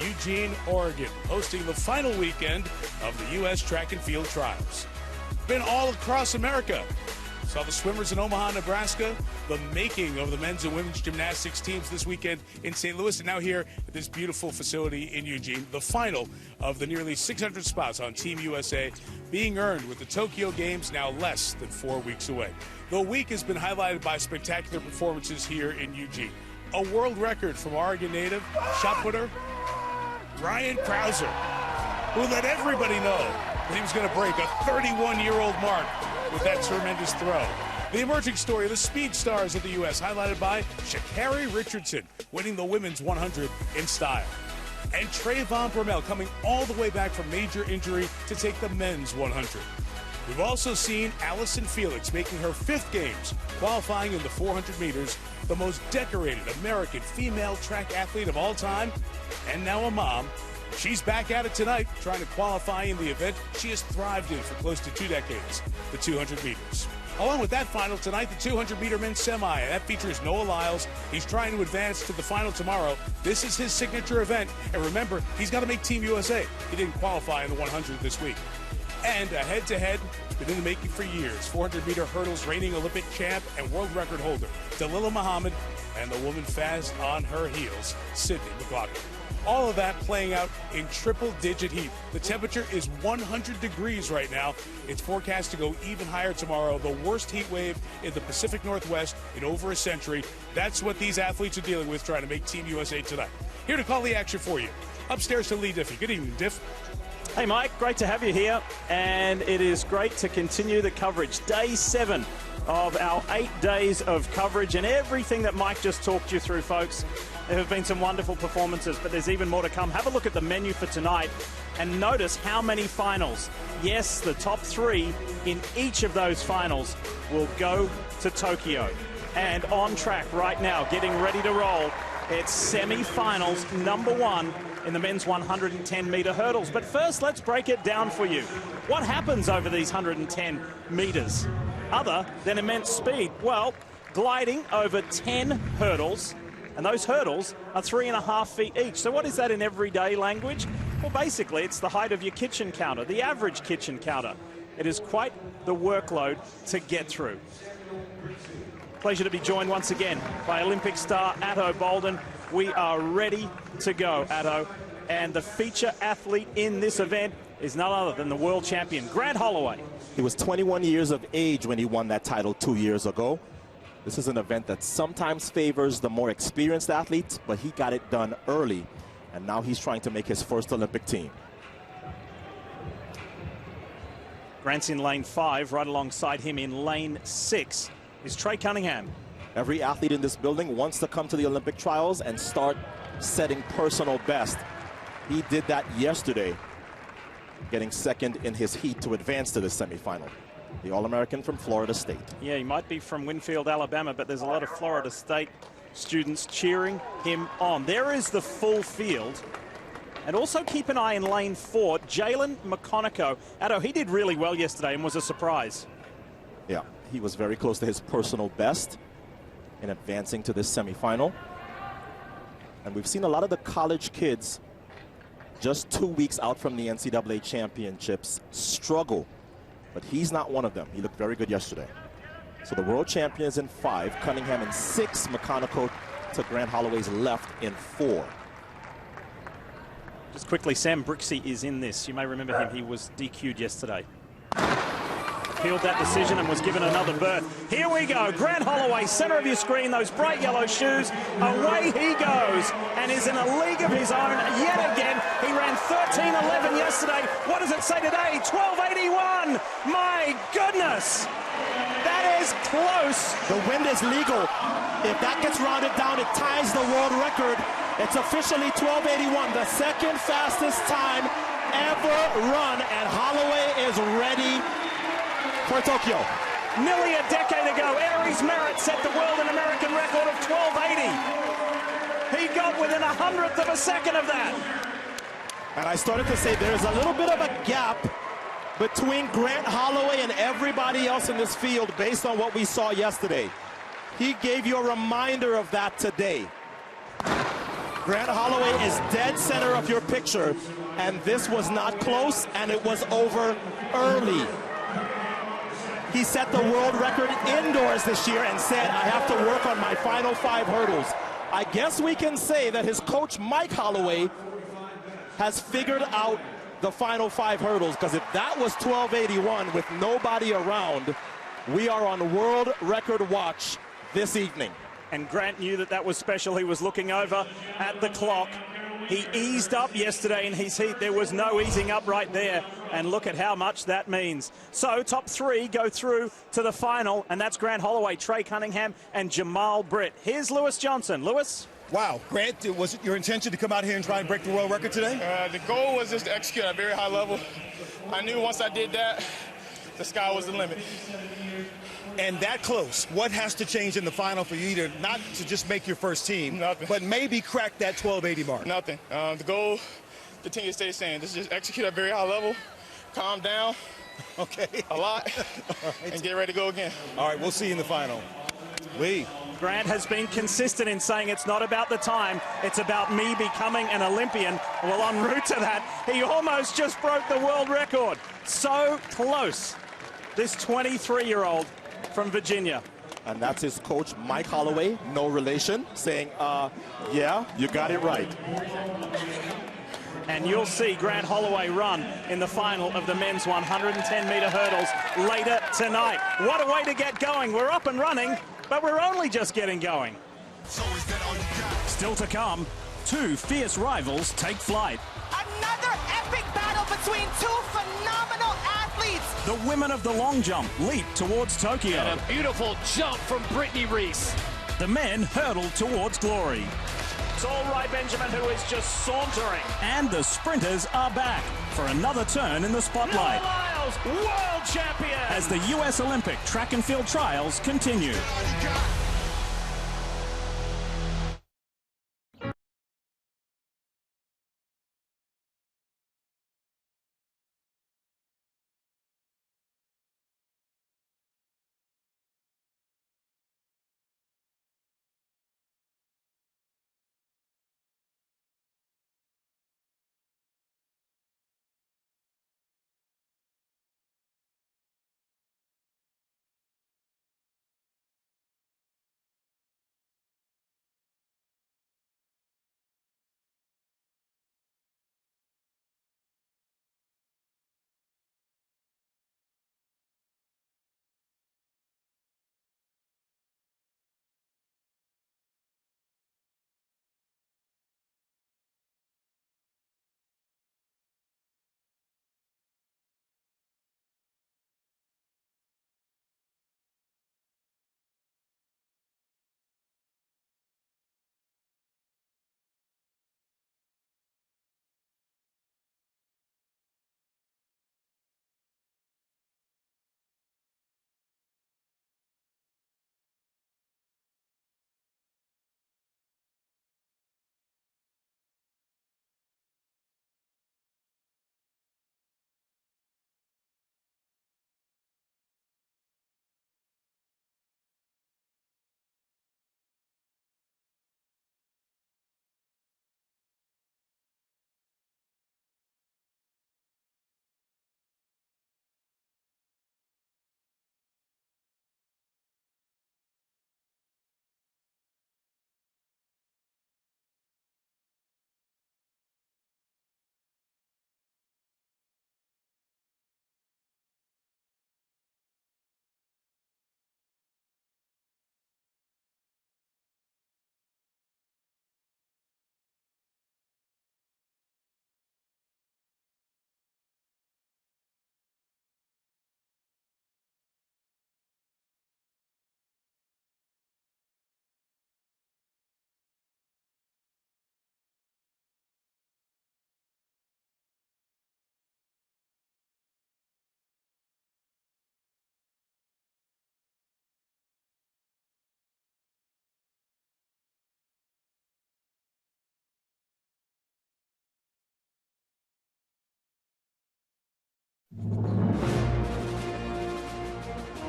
Eugene, Oregon, hosting the final weekend of the U.S. Track and Field Trials. Been all across America. Saw the swimmers in Omaha, Nebraska, the making of the men's and women's gymnastics teams this weekend in St. Louis, and now here at this beautiful facility in Eugene, the final of the nearly 600 spots on Team USA being earned with the Tokyo Games now less than 4 weeks away. The week has been highlighted by spectacular performances here in Eugene. A world record from Oregon native shot putter Ryan Crouser, who let everybody know that he was going to break a 31-year-old mark with that tremendous throw. The emerging story of the speed stars of the U.S., highlighted by Sha'Carri Richardson winning the women's 100 in style. And Trayvon Bromell coming all the way back from major injury to take the men's 100. We've also seen Allison Felix making her 5th games, qualifying in the 400 meters, the most decorated American female track athlete of all time, and now a mom. She's back at it tonight, trying to qualify in the event she has thrived in for close to 2 decades, the 200 meters. Along with that final tonight, the 200-meter men's semi, and that features Noah Lyles. He's trying to advance to the final tomorrow. This is his signature event, and remember, he's got to make Team USA. He didn't qualify in the 100 this week. And a head-to-head, been in the making for years, 400-meter hurdles reigning Olympic champ and world record holder, Dalilah Muhammad, and the woman fast on her heels, Sydney McLaughlin. All of that playing out in triple-digit heat. The temperature is 100 degrees right now. It's forecast to go even higher tomorrow. The worst heat wave in the Pacific Northwest in over a century. That's what these athletes are dealing with trying to make Team USA tonight. Here to call the action for you, upstairs to Lee Diffie. Good evening, Diff. Hey, Mike. Great to have you here. And it is great to continue the coverage. Day 7 of our 8 days of coverage, and everything that Mike just talked you through, folks. There have been some wonderful performances, but there's even more to come. Have a look at the menu for tonight and notice how many finals. Yes, the top 3 in each of those finals will go to Tokyo. And on track right now, getting ready to roll. It's semi-finals number 1 in the men's 110-meter hurdles. But first, let's break it down for you. What happens over these 110 meters other than immense speed? Well, gliding over 10 hurdles. And those hurdles are 3.5 feet each. So what is that in everyday language? Well, basically, it's the height of your kitchen counter, the average kitchen counter. It is quite the workload to get through. Pleasure to be joined once again by Olympic star Ato Boldon. We are ready to go, Ato. And the feature athlete in this event is none other than the world champion, Grant Holloway. He was 21 years of age when he won that title 2 years ago. This is an event that sometimes favors the more experienced athletes, but he got it done early, and now he's trying to make his first Olympic team. Grant's in lane 5. Right alongside him in lane 6 is Trey Cunningham. Every athlete in this building wants to come to the Olympic trials and start setting personal best. He did that yesterday, getting second in his heat to advance to the semifinal. The All-American from Florida State. Yeah, he might be from Winfield, Alabama, but there's a lot of Florida State students cheering him on. There is the full field. And also keep an eye in lane 4, Jalen McConaughey. Ato, he did really well yesterday and was a surprise. Yeah, he was very close to his personal best in advancing to this semifinal. And we've seen a lot of the college kids just 2 weeks out from the NCAA championships struggle. But he's not one of them. He looked very good yesterday. So the world champion is in 5, Cunningham in 6, McConaughey to Grant Holloway's left in 4. Just quickly, Sam Brixey is in this. You may remember him. He was DQ'd yesterday. Appealed that decision and was given another berth. Here we go. Grant Holloway, center of your screen, those bright yellow shoes. Away he goes and is in a league of his own yet again. He ran 13:11 yesterday. What does it say today? 12:81. My goodness. That is close. The wind is legal. If that gets rounded down, it ties the world record. It's officially 12:81, the second fastest time ever run, and Holloway is ready for Tokyo. Nearly a decade ago, Aries Merritt set the world and American record of 12:80. He got within 100th of a second of that. And I started to say there's a little bit of a gap between Grant Holloway and everybody else in this field based on what we saw yesterday. He gave you a reminder of that today. Grant Holloway is dead center of your picture, and this was not close, and it was over early. He set the world record indoors this year and said, I have to work on my final 5 hurdles. I guess we can say that his coach, Mike Holloway, has figured out the final 5 hurdles, because if that was 1281 with nobody around, we are on world record watch this evening. And Grant knew that that was special. He was looking over at the clock. He eased up yesterday in his heat. There was no easing up right there. And look at how much that means. So top 3 go through to the final, and that's Grant Holloway, Trey Cunningham, and Jamal Britt. Here's Lewis Johnson. Lewis? Wow, Grant, was it your intention to come out here and try and break the world record today? The goal was just to execute at a very high level. I knew once I did that, the sky was the limit. And that close, what has to change in the final for you to not to just make your first team, Nothing. but maybe crack that 1280 mark? Nothing. The goal, continue to stay the same. Just execute at a very high level, calm down Okay. a lot, and get ready to go again. All right, we'll see you in the final. Lee. Grant has been consistent in saying it's not about the time, it's about me becoming an Olympian. Well, en route to that, he almost just broke the world record. So close. This 23-year-old from Virginia. And that's his coach, Mike Holloway, no relation, saying, yeah, you got it right. And you'll see Grant Holloway run in the final of the men's 110-meter hurdles later tonight. What a way to get going. We're up and running, but we're only just getting going. Still to come, 2 fierce rivals take flight. Another epic battle between 2 phenomenal athletes. The women of the long jump leap towards Tokyo. And a beautiful jump from Brittany Reese. The men hurtle towards glory. It's all right, Benjamin, who is just sauntering. And the sprinters are back for another turn in the spotlight Noah Lyles, world champion. as the U.S. Olympic track and field trials continue.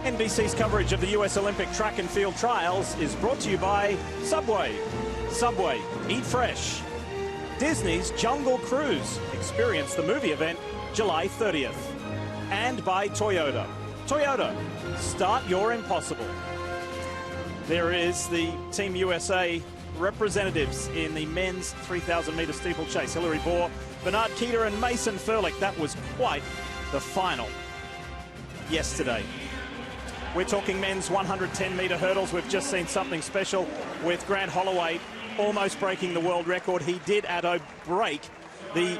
NBC's coverage of the US Olympic track and field trials is brought to you by Subway. Subway, eat fresh. Disney's Jungle Cruise. Experience the movie event July 30th. And by Toyota. Toyota, start your impossible. There is the Team USA representatives in the men's 3,000 metre steeplechase. Hilary Bohr, Bernard Keeter and Mason Furlick. That was quite the final yesterday. We're talking men's 110 metre hurdles. We've just seen something special with Grant Holloway almost breaking the world record. He did, Addo, break the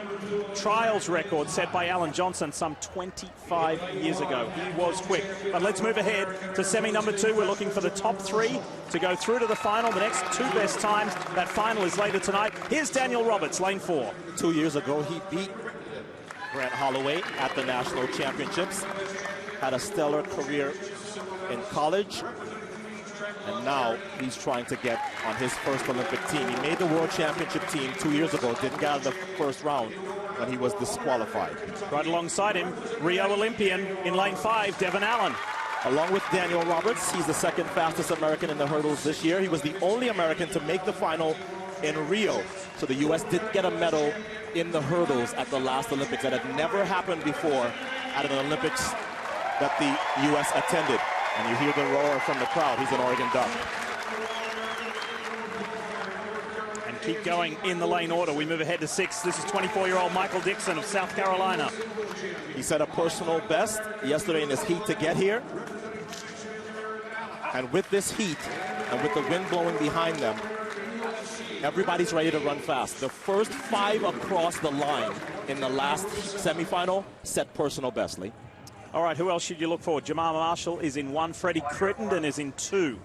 trials record set by Alan Johnson some 25 years ago. He was quick. But let's move ahead to semi number 2. We're looking for the top 3 to go through to the final. The next 2 best times. That final is later tonight. Here's Daniel Roberts, lane 4. 2 years ago, he beat Grant Holloway at the national championships. Had a stellar career in college. And now he's trying to get on his first Olympic team. He made the World Championship team 2 years ago, didn't get out of the first round when he was disqualified. Right alongside him, Rio Olympian in lane 5, Devon Allen. Along with Daniel Roberts, he's the second fastest American in the hurdles this year. He was the only American to make the final in Rio. So the U.S. did get a medal in the hurdles at the last Olympics. That had never happened before at an Olympics that the U.S. attended. And you hear the roar from the crowd. He's an Oregon Duck. And keep going in the lane order. We move ahead to 6. This is 24-year-old Michael Dixon of South Carolina. He set a personal best yesterday in his heat to get here. And with this heat, and with the wind blowing behind them, everybody's ready to run fast. The first 5 across the line in the last semifinal set personal best, Lee. All right, who else should you look for? Jamar Marshall is in 1. Freddie Crittenden is in 2.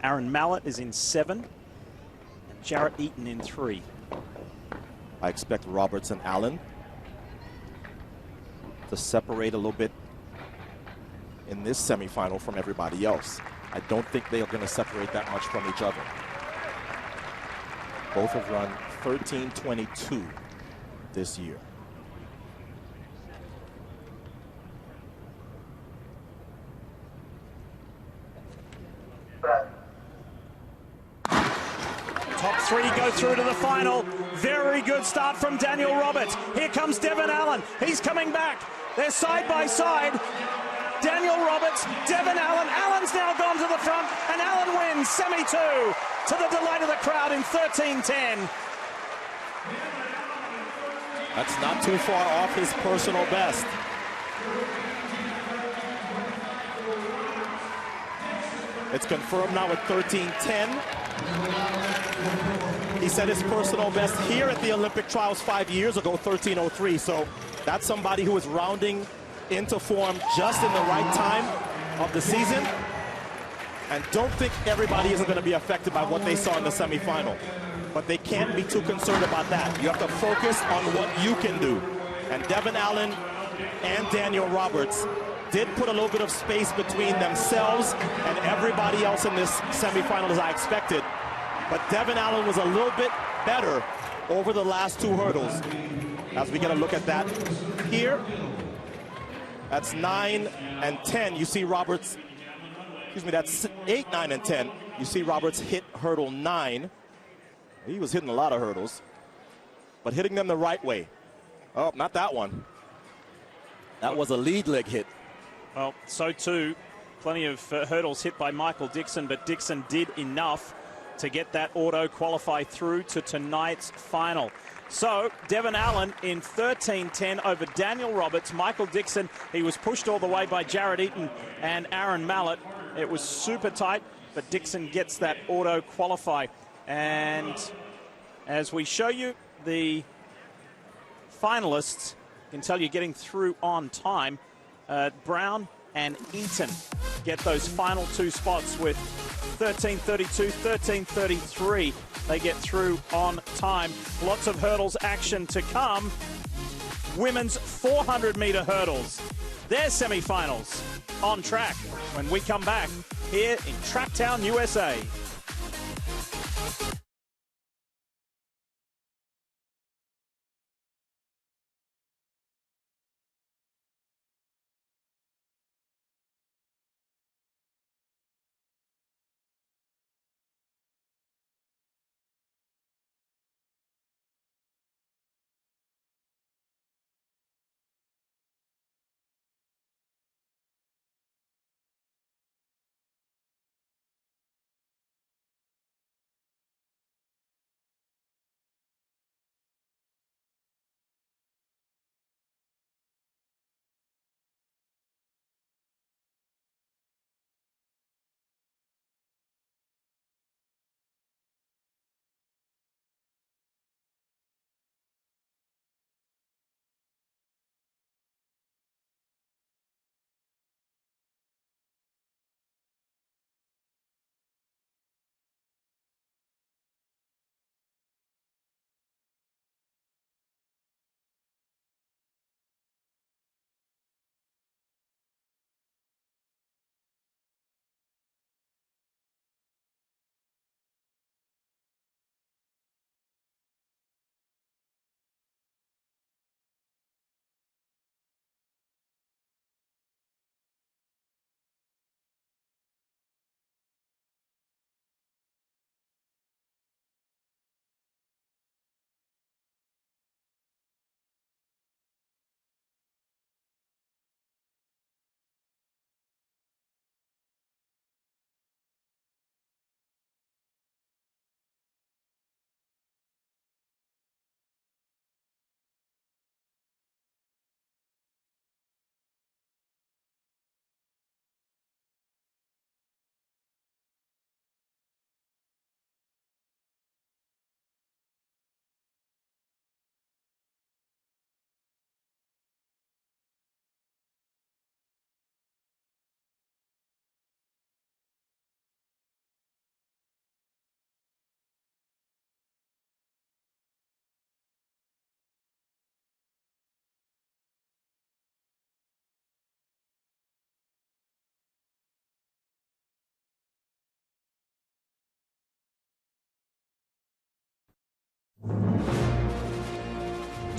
Aaron Mallett is in 7. And Jarrett Eaton in 3. I expect Roberts and Allen to separate a little bit in this semifinal from everybody else. I don't think they are going to separate that much from each other. Both have run 13:22 this year. Top 3 go through to the final. Very good start from Daniel Roberts. Here comes Devon Allen. He's coming back. They're side by side. Daniel Roberts, Devon Allen. Allen's now gone to the front, and Allen wins semi 2 to the delight of the crowd in 13:10. That's not too far off his personal best. It's confirmed now at 13:10. He set his personal best here at the Olympic trials 5 years ago, 13:03. So that's somebody who is rounding into form just in the right time of the season. And don't think everybody isn't going to be affected by what they saw in the semifinal. But they can't be too concerned about that. You have to focus on what you can do. And Devon Allen and Daniel Roberts did put a little bit of space between themselves and everybody else in this semifinal, as I expected. But Devon Allen was a little bit better over the last 2 hurdles. As we get a look at that here, that's 9 and 10. You see Roberts, that's 8, 9, and 10. You see Roberts hit hurdle 9. He was hitting a lot of hurdles, but hitting them the right way. Oh, not that one. That was a lead leg hit. Well, so too, plenty of hurdles hit by Michael Dixon, but Dixon did enough to get that auto qualify through to tonight's final. So, Devon Allen in 13:10 over Daniel Roberts. Michael Dixon, he was pushed all the way by Jarrett Eaton and Aaron Mallett. It was super tight, but Dixon gets that auto qualify. And as we show you the finalists, I can tell you getting through on time, Brown and Eaton get those final 2 spots with 13:32, 13:33. They get through on time. Lots of hurdles action to come. Women's 400-meter hurdles. Their semifinals on track when we come back here in Tracktown, USA.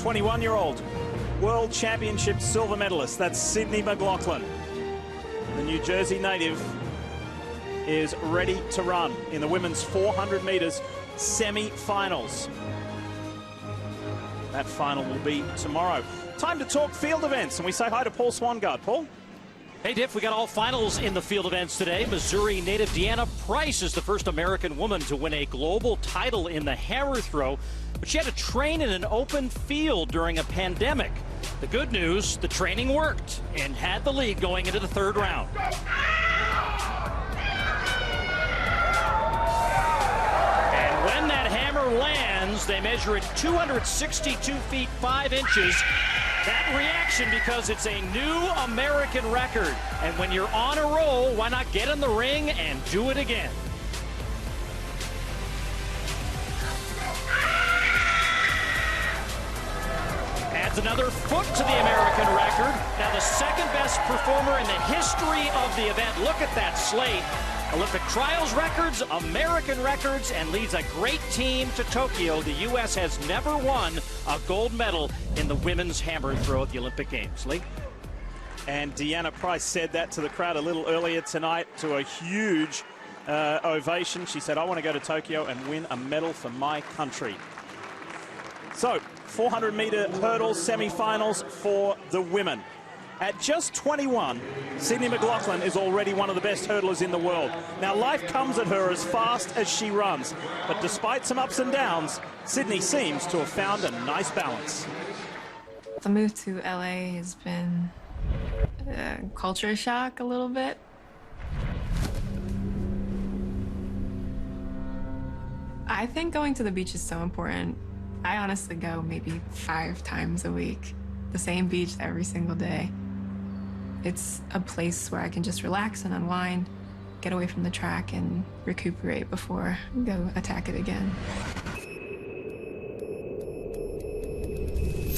21-year-old World Championship silver medalist. That's Sydney McLaughlin. The New Jersey native is ready to run in the women's 400 meters semi-finals. That final will be tomorrow. Time to talk field events, and we say hi to Paul Swangard. Paul? Hey, Diff, we got all finals in the field events today. Missouri native Deanna Price is the first American woman to win a global title in the hammer throw, but she had to train in an open field during a pandemic. The good news, the training worked and had the lead going into the third round. And when that hammer lands, they measure it 262 feet 5 inches. That reaction because it's a new American record. And when you're on a roll, why not get in the ring and do it again? Adds another foot to the American record. Now the second best performer in the history of the event. Look at that slate. Olympic trials records, American records, and leads a great team to Tokyo. The U.S. has never won a gold medal in the women's hammer throw at the Olympic Games. Lee? And Deanna Price said that to the crowd a little earlier tonight to a huge ovation. She said, I want to go to Tokyo and win a medal for my country. So, 400-meter hurdle semi-finals for the women. At just 21, Sydney McLaughlin is already one of the best hurdlers in the world. Now, life comes at her as fast as she runs. But despite some ups and downs, Sydney seems to have found a nice balance. The move to LA has been a culture shock a little bit. I think going to the beach is so important. I honestly go maybe 5 times a week, the same beach every single day. It's a place where I can just relax and unwind, get away from the track and recuperate before I go attack it again.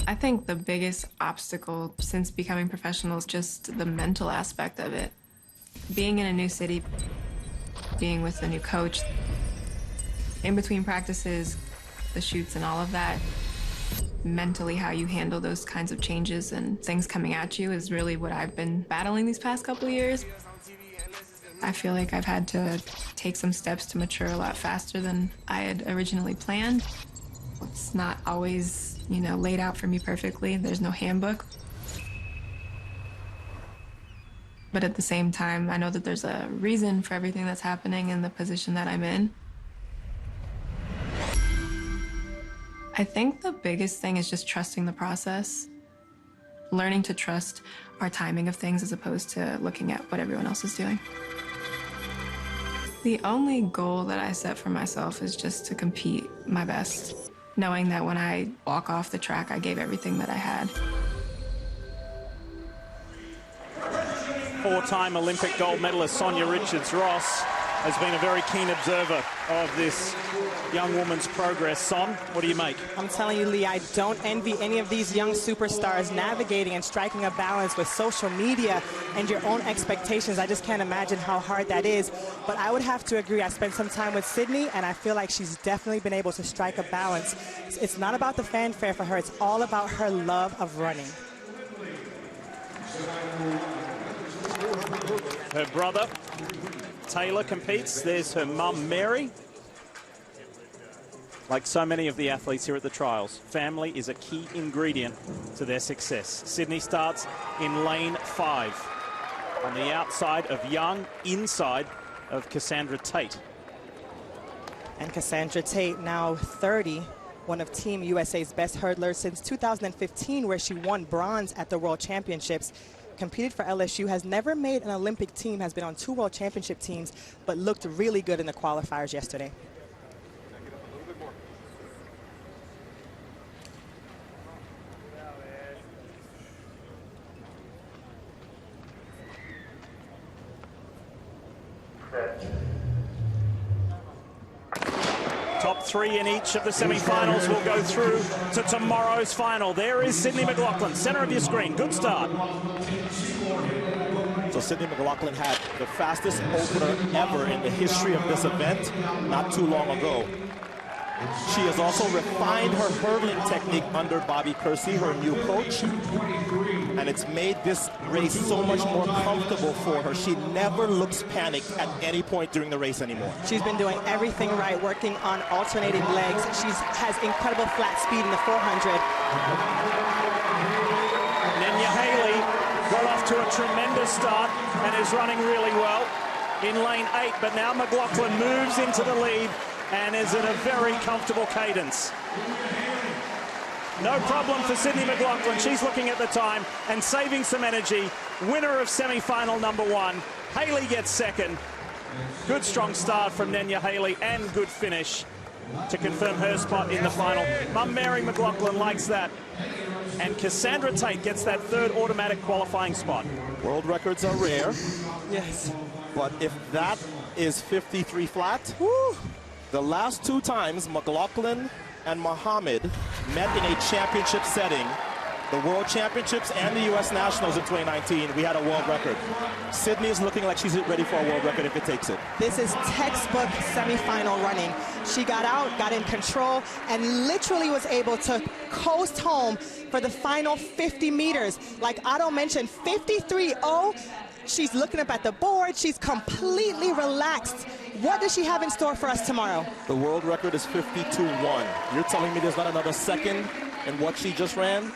I think the biggest obstacle since becoming professional is just the mental aspect of it. Being in a new city, being with a new coach, in between practices, the shoots and all of that, mentally how you handle those kinds of changes and things coming at you is really what I've been battling these past couple of years. I feel like I've had to take some steps to mature a lot faster than I had originally planned. It's not always, laid out for me perfectly. There's no handbook. But at the same time, I know that there's a reason for everything that's happening in the position that I'm in. I think the biggest thing is just trusting the process, learning to trust our timing of things as opposed to looking at what everyone else is doing. The only goal that I set for myself is just to compete my best, knowing that when I walk off the track, I gave everything that I had. 4-time Olympic gold medalist Sonia Richards-Ross has been a very keen observer of this young woman's progress. Son, what do you make? I'm telling you, Lee, I don't envy any of these young superstars navigating and striking a balance with social media and your own expectations. I just can't imagine how hard that is. But I would have to agree. I spent some time with Sydney, and I feel like she's definitely been able to strike a balance. It's not about the fanfare for her. It's all about her love of running. Her brother, Taylor, competes. There's her mum, Mary. Like so many of the athletes here at the trials, family is a key ingredient to their success. Sydney starts in lane 5. On the outside of Young, inside of Cassandra Tate. And Cassandra Tate, now 30, one of Team USA's best hurdlers since 2015, where she won bronze at the World Championships. Competed for LSU, has never made an Olympic team, has been on 2 World Championship teams, but looked really good in the qualifiers yesterday. Top 3 in each of the semi-finals will go through to tomorrow's final. There is Sydney McLaughlin, center of your screen. Good start. So Sydney McLaughlin had the fastest opener ever in the history of this event not too long ago. She has also refined her hurdling technique under Bobby Kersey, her new coach, and it's made this race so much more comfortable for her. She never looks panicked at any point during the race anymore. She's been doing everything right, working on alternating legs. She has incredible flat speed in the 400. Nenya Haley got off to a tremendous start and is running really well in lane 8, but now McLaughlin moves into the lead and is in a very comfortable cadence. No problem for Sydney McLaughlin. She's looking at the time and saving some energy. Winner of semi-final number 1. Haley gets second. Good strong start from Nenya Haley and good finish to confirm her spot in the final. Mum Mary McLaughlin likes that. And Cassandra Tate gets that third automatic qualifying spot. World records are rare. Yes. But if that is 53 flat, woo, the last 2 times McLaughlin and Muhammad met in a championship setting, the World Championships and the U.S. Nationals in 2019, we had a world record. Sydney is looking like she's ready for a world record if it takes it. This is textbook semifinal running. She got out, got in control, and literally was able to coast home for the final 50 meters. Like Otto mentioned, 53.0. She's looking up at the board. She's completely relaxed. What does she have in store for us tomorrow? The world record is 52.1. You're telling me there's not another second in what she just ran?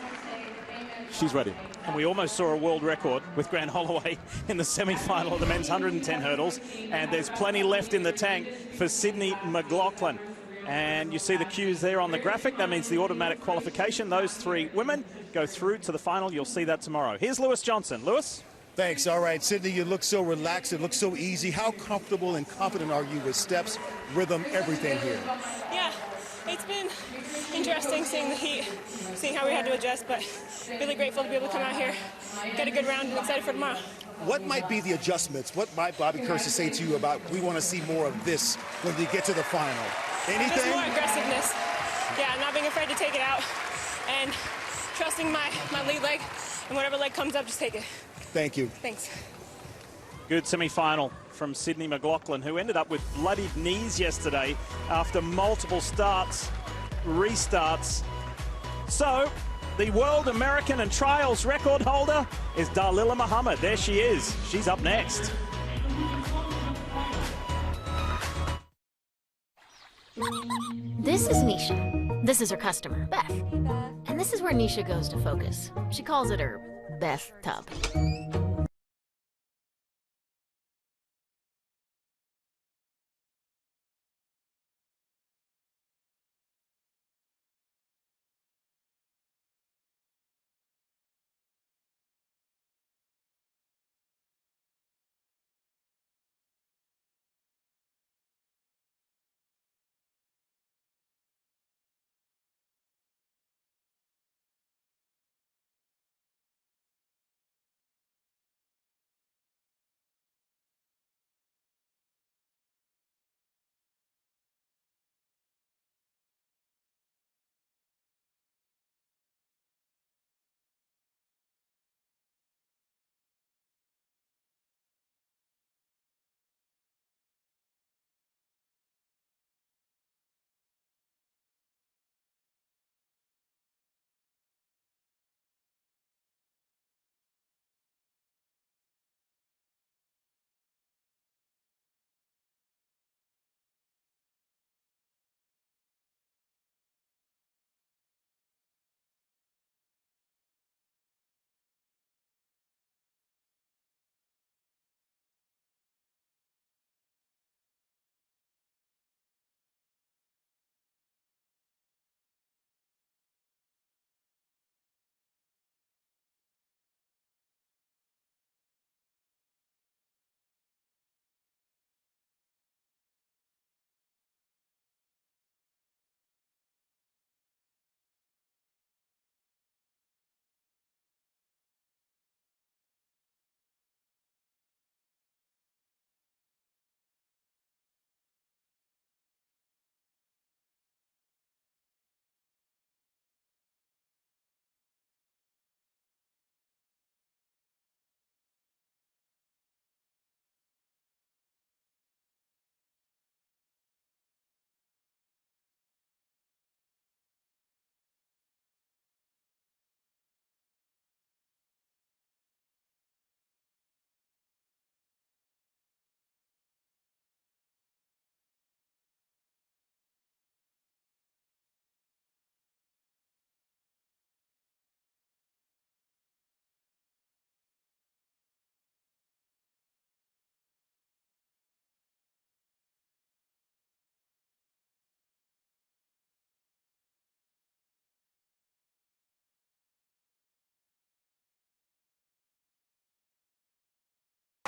She's ready. And we almost saw a world record with Grant Holloway in the semi-final of the men's 110 hurdles. And there's plenty left in the tank for Sydney McLaughlin. And you see the cues there on the graphic. That means the automatic qualification. Those 3 women go through to the final. You'll see that tomorrow. Here's Lewis Johnson. Lewis? Thanks. All right, Sydney, you look so relaxed. It looks so easy. How comfortable and confident are you with steps, rhythm, everything here? Yeah, it's been interesting seeing the heat, seeing how we had to adjust, but really grateful to be able to come out here, get a good round, and excited for tomorrow. What might be the adjustments? What might Bobby Kersey say to you about, we want to see more of this when we get to the final? Anything? Just more aggressiveness. Yeah, not being afraid to take it out and trusting my lead leg, and whatever leg comes up, just take it. Thank you. Thanks. Good semi-final from Sydney McLaughlin, who ended up with bloodied knees yesterday after multiple restarts. So, the world, American, and trials record holder is Dalila Muhammad. There she is. She's up next. This is Nisha. This is her customer, Beth. Hey, Beth. And this is where Nisha goes to focus. She calls it her Beth tub.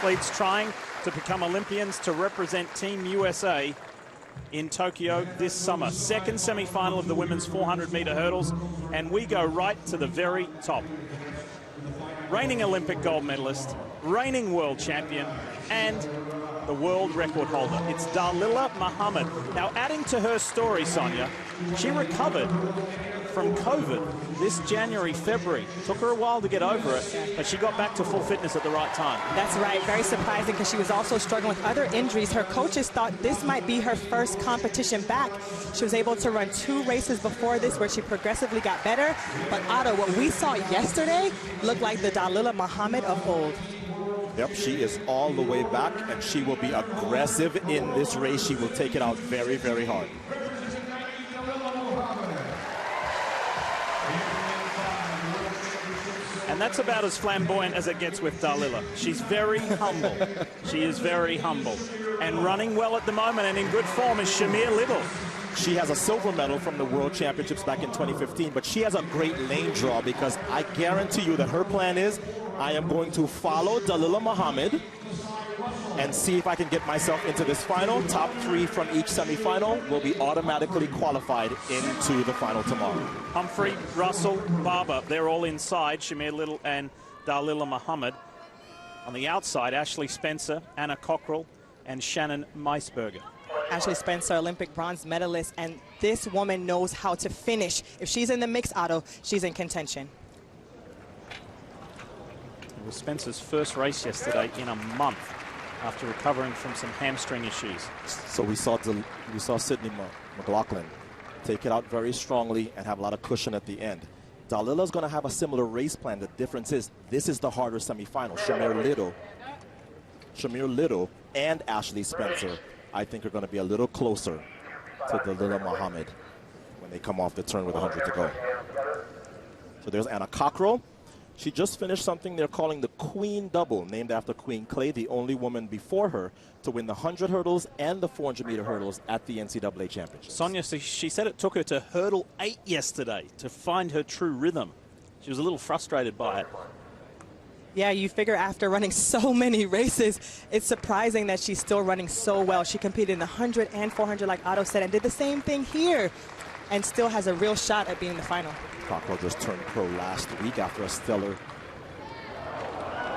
athletes trying to become Olympians to represent Team USA in Tokyo this summer. Second semi-final of the women's 400-meter hurdles, and we go right to the very top. Reigning Olympic gold medalist, reigning world champion, and the world record holder. It's Dalila Muhammad. Now, adding to her story, Sonia, she recovered from COVID this January, February. Took her a while to get over it, but she got back to full fitness at the right time. That's right. Very surprising because she was also struggling with other injuries. Her coaches thought this might be her first competition back. She was able to run 2 races before this where she progressively got better. But Otto, what we saw yesterday looked like the Dalila Muhammad of old. Yep, she is all the way back, and she will be aggressive in this race. She will take it out very, very hard. And that's about as flamboyant as it gets with Dalila. She's very humble. She is very humble. And running well at the moment and in good form is Shamir Little. She has a silver medal from the World Championships back in 2015, but she has a great lane draw because I guarantee you that her plan is, I am going to follow Dalila Muhammad and see if I can get myself into this final. Top 3 from each semifinal will be automatically qualified into the final tomorrow. Humphrey, Russell, Barber, they're all inside, Shamir Little and Dalila Muhammad. On the outside, Ashley Spencer, Anna Cockrell, and Shannon Meisberger. Ashley Spencer, Olympic bronze medalist, and this woman knows how to finish. If she's in the mix, Otto, she's in contention. It was Spencer's first race yesterday in a month after recovering from some hamstring issues. So we saw Sydney McLaughlin take it out very strongly and have a lot of cushion at the end. Dalila's going to have a similar race plan. The difference is this is the harder semifinal. Shamir Little and Ashley Spencer, I think, are going to be a little closer to Dalila Muhammad when they come off the turn with 100 to go. So there's Anna Cockrell. She just finished something they're calling the Queen Double, named after Queen Clay, the only woman before her to win the 100 hurdles and the 400-meter hurdles at the NCAA Championships. Sonia, she said it took her to hurdle 8 yesterday to find her true rhythm. She was a little frustrated by it. Yeah, you figure after running so many races, it's surprising that she's still running so well. She competed in the 100 and 400, like Otto said, and did the same thing here, and still has a real shot at being the final. Cockrell just turned pro last week after a stellar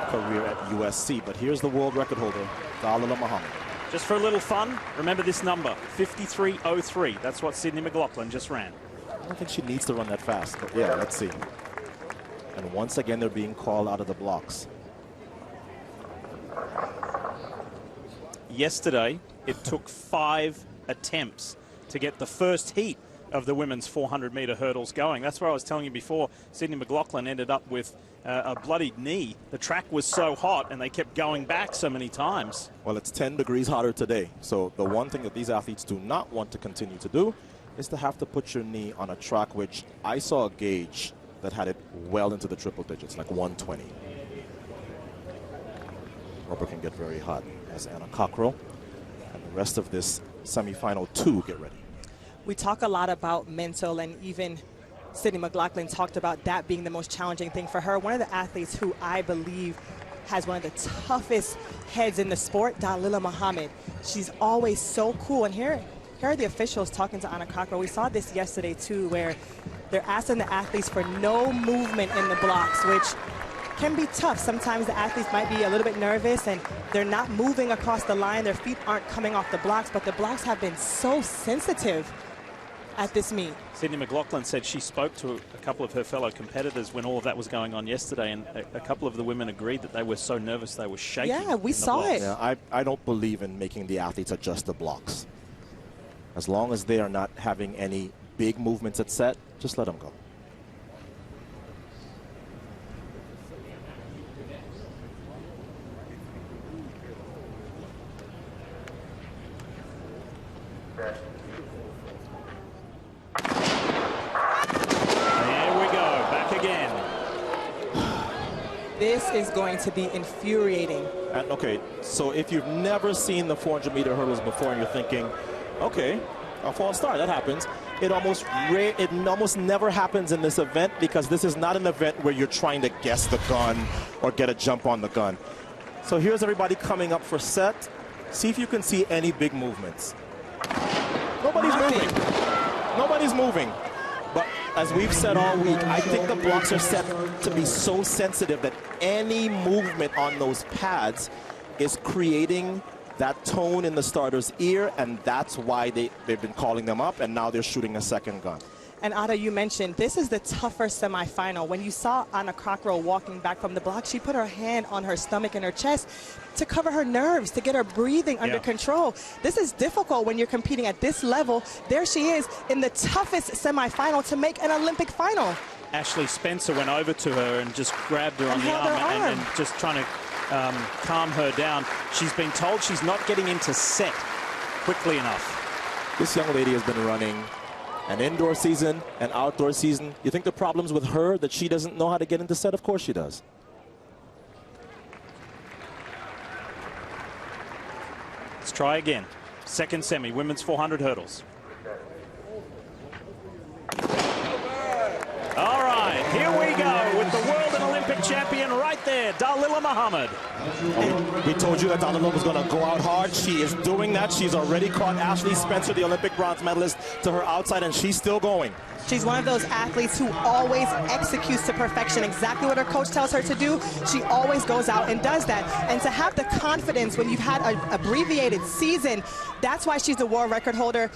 career at USC. But here's the world record holder, Dalila Muhammad. Just for a little fun, remember this number, 53.03. That's what Sydney McLaughlin just ran. I don't think she needs to run that fast, but yeah, let's see. And once again, they're being called out of the blocks. Yesterday, it took 5 attempts to get the first heat of the women's 400-meter hurdles going. That's where I was telling you before, Sydney McLaughlin ended up with a bloodied knee. The track was so hot, and they kept going back so many times. Well, it's 10 degrees hotter today. So the one thing that these athletes do not want to continue to do is to have to put your knee on a track which I saw a gauge that had it well into the triple digits, like 120. Rubber can get very hot as Anna Cockrell and the rest of this semifinal 2 get ready. We talk a lot about mental, and even Sydney McLaughlin talked about that being the most challenging thing for her. One of the athletes who I believe has one of the toughest heads in the sport, Dalila Muhammad. She's always so cool, and here are the officials talking to Anna Cockrell. We saw this yesterday too, where they're asking the athletes for no movement in the blocks, which can be tough. Sometimes the athletes might be a little bit nervous and they're not moving across the line. Their feet aren't coming off the blocks, but the blocks have been so sensitive at this meet. Sydney McLaughlin said she spoke to a couple of her fellow competitors when all of that was going on yesterday, and a couple of the women agreed that they were so nervous they were shaking. Yeah, we saw it. Yeah, I don't believe in making the athletes adjust the blocks. As long as they are not having any big movements at set, just let them go. This is going to be infuriating. And okay, so if you've never seen the 400-meter hurdles before and you're thinking, okay, a false start, that happens. It almost never happens in this event because this is not an event where you're trying to guess the gun or get a jump on the gun. So here's everybody coming up for set. See if you can see any big movements. Nobody's moving. Nobody's moving. But as we've said all week, I think the blocks are set to be so sensitive that any movement on those pads is creating that tone in the starter's ear, and that's why they've been calling them up, and now they're shooting a second gun. And Ada, you mentioned this is the tougher semifinal. When you saw Anna Cockrell walking back from the block, she put her hand on her stomach and her chest to cover her nerves, to get her breathing under control. This is difficult when you're competing at this level. There she is in the toughest semifinal to make an Olympic final. Ashley Spencer went over to her and just grabbed her on the arm and just trying to calm her down. She's been told she's not getting into set quickly enough. This young lady has been running an indoor season, an outdoor season. You think the problem's with her, that she doesn't know how to get into set? Of course she does. Let's try again. Second semi, women's 400 hurdles. All right, here we go with the world and Olympic champion right there, Dalila Muhammad. We told you that Dalila was going to go out hard. She is doing that. She's already caught Ashley Spencer, the Olympic bronze medalist, to her outside, and she's still going. She's one of those athletes who always executes to perfection exactly what her coach tells her to do. She always goes out and does that. And to have the confidence when you've had an abbreviated season, that's why she's the world record holder,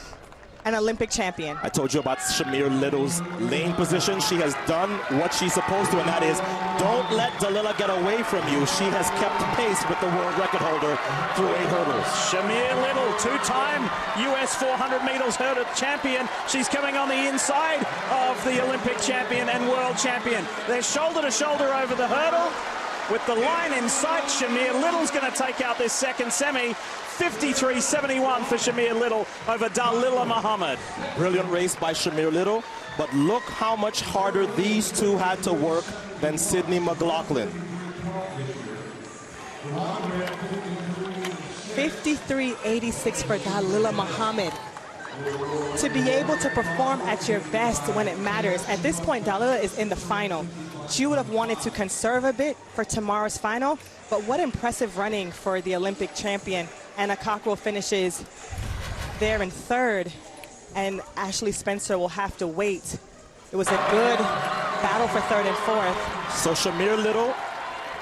an Olympic champion. I told you about Shamir Little's lane position. She has done what she's supposed to, and that is don't let Dalila get away from you. She has kept pace with the world record holder through 8 hurdles. Shamir Little, two-time US 400 meters hurdle champion. She's coming on the inside of the Olympic champion and world champion. They're shoulder to shoulder over the hurdle. With the line in sight, Shamir Little's going to take out this second semi. 53.71 for Shamir Little over Dalila Muhammad. Brilliant race by Shamir Little, but look how much harder these two had to work than Sydney McLaughlin. 53.86 for Dalila Muhammad. To be able to perform at your best when it matters. At this point, Dalila is in the final. She would have wanted to conserve a bit for tomorrow's final, but what impressive running for the Olympic champion. Anna Cockrell finishes there in third, and Ashley Spencer will have to wait. It was a good battle for third and fourth. So Shamir Little,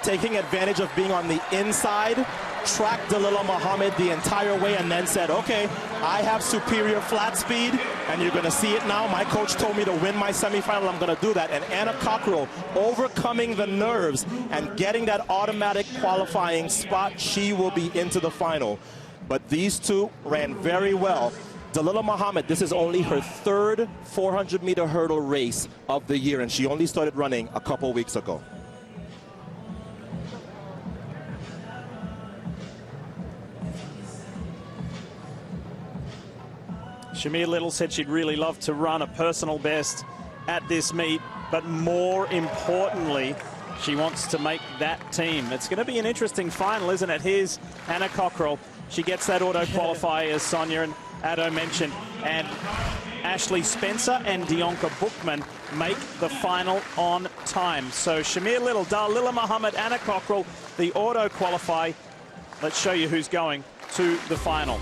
taking advantage of being on the inside, tracked Dalila Muhammad the entire way and then said, okay, I have superior flat speed, and you're going to see it now. My coach told me to win my semifinal. I'm going to do that. And Anna Cockrell, overcoming the nerves and getting that automatic qualifying spot, she will be into the final. But these two ran very well. Dalila Muhammad, this is only her third 400-meter hurdle race of the year, and she only started running a couple weeks ago. Shamir Little said she'd really love to run a personal best at this meet, but more importantly, she wants to make that team. It's going to be an interesting final, isn't it? Here's Anna Cockrell. She gets that auto qualifier, as Sonia and Ado mentioned, and Ashley Spencer and Dionka Bookman make the final on time. So Shamir Little, Dalila Muhammad, Anna Cockrell, the auto qualify. Let's show you who's going to the final.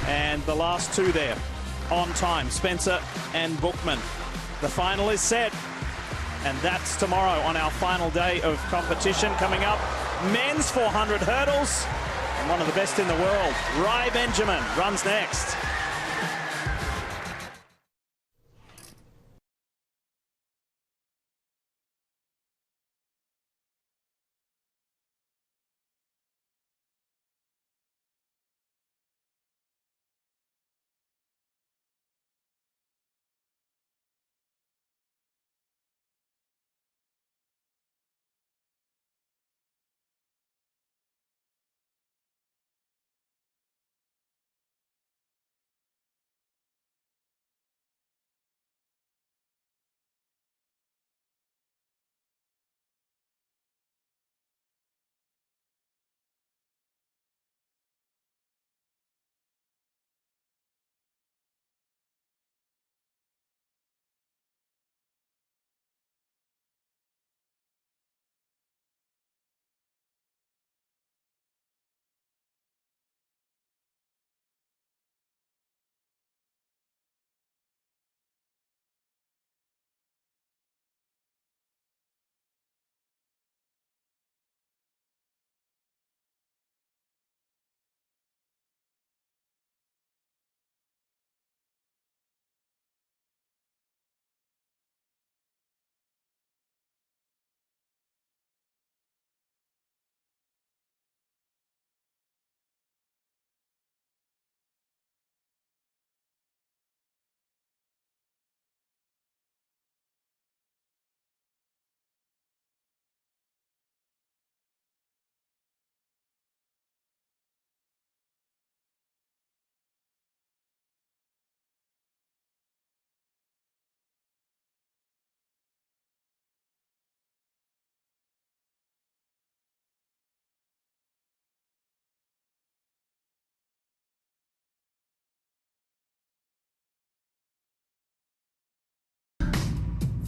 And the last two there on time, Spencer and Bookman. The final is set, and that's tomorrow on our final day of competition. Coming up, men's 400 hurdles, and one of the best in the world, Rai Benjamin, runs next.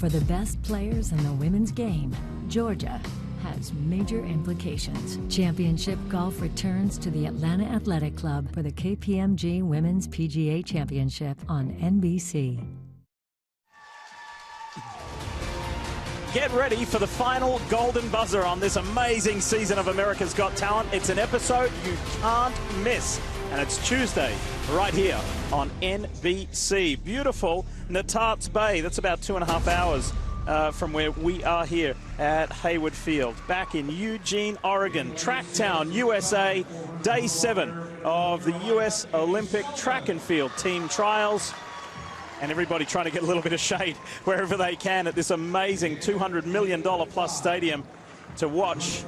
For the best players in the women's game, Georgia has major implications. Championship golf returns to the Atlanta Athletic Club for the KPMG Women's PGA Championship on NBC. Get ready for the final golden buzzer on this amazing season of America's Got Talent. It's an episode you can't miss, and it's Tuesday right here on NBC. Beautiful Natarts Bay. That's about 2.5 hours from where we are here at Hayward Field. Back in Eugene, Oregon, Tracktown, USA, day 7 of the U.S. Olympic Track and Field Team Trials. And everybody trying to get a little bit of shade wherever they can at this amazing $200 million plus stadium to watch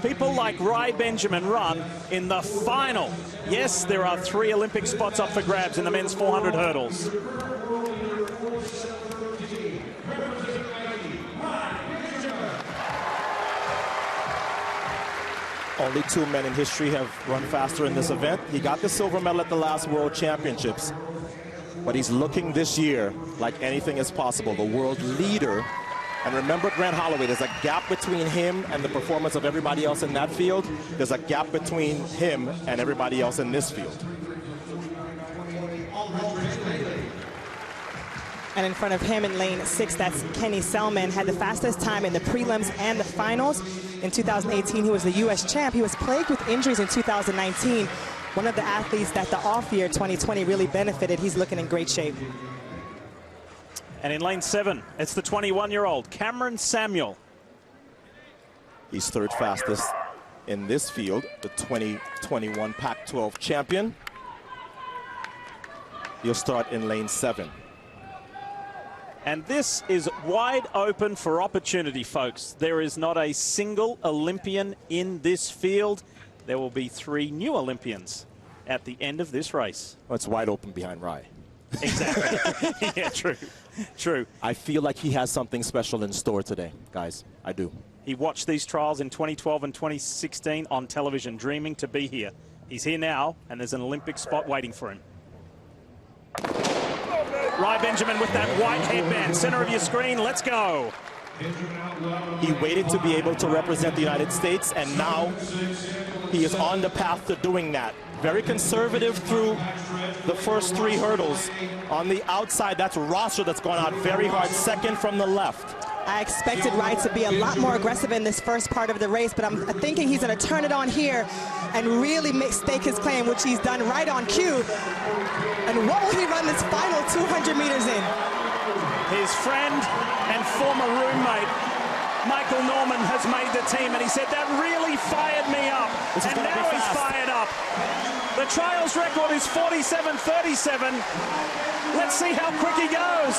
people like Rai Benjamin run in the final. Yes, there are 3 Olympic spots up for grabs in the men's 400 hurdles. Only 2 men in history have run faster in this event. He got the silver medal at the last World Championships. But he's looking this year like anything is possible. The world leader. And remember Grant Holloway, there's a gap between him and the performance of everybody else in that field. There's a gap between him and everybody else in this field. And in front of him in lane 6, that's Kenny Selman, had the fastest time in the prelims and the finals. In 2018, he was the U.S. champ. He was plagued with injuries in 2019. One of the athletes that the off year 2020 really benefited. He's looking in great shape. And in lane 7, it's the 21-year-old Cameron Samuel. He's 3rd fastest in this field, the 2021 Pac-12 champion. He'll start in lane 7. And this is wide open for opportunity, folks. There is not a single Olympian in this field. There will be 3 new Olympians at the end of this race. Well, it's wide open behind Rai. Exactly. Yeah, true. True. I feel like he has something special in store today, guys. I do. He watched these trials in 2012 and 2016 on television, dreaming to be here. He's here now, and there's an Olympic spot waiting for him. Rai Benjamin with that white headband. Center of your screen. Let's go. He waited to be able to represent the United States, and now he is on the path to doing that. Very conservative through the first 3 hurdles. On the outside, that's Rosser that's gone out very hard, 2nd from the left. I expected Rai to be a lot more aggressive in this first part of the race, but I'm thinking he's going to turn it on here and really stake his claim, which he's done right on cue. And what will he run this final 200 meters in? His friend and former roommate, Michael Norman, has made the team, and he said that really fired me up. And now he's fired up. The trials record is 47:37. Let's see how quick he goes.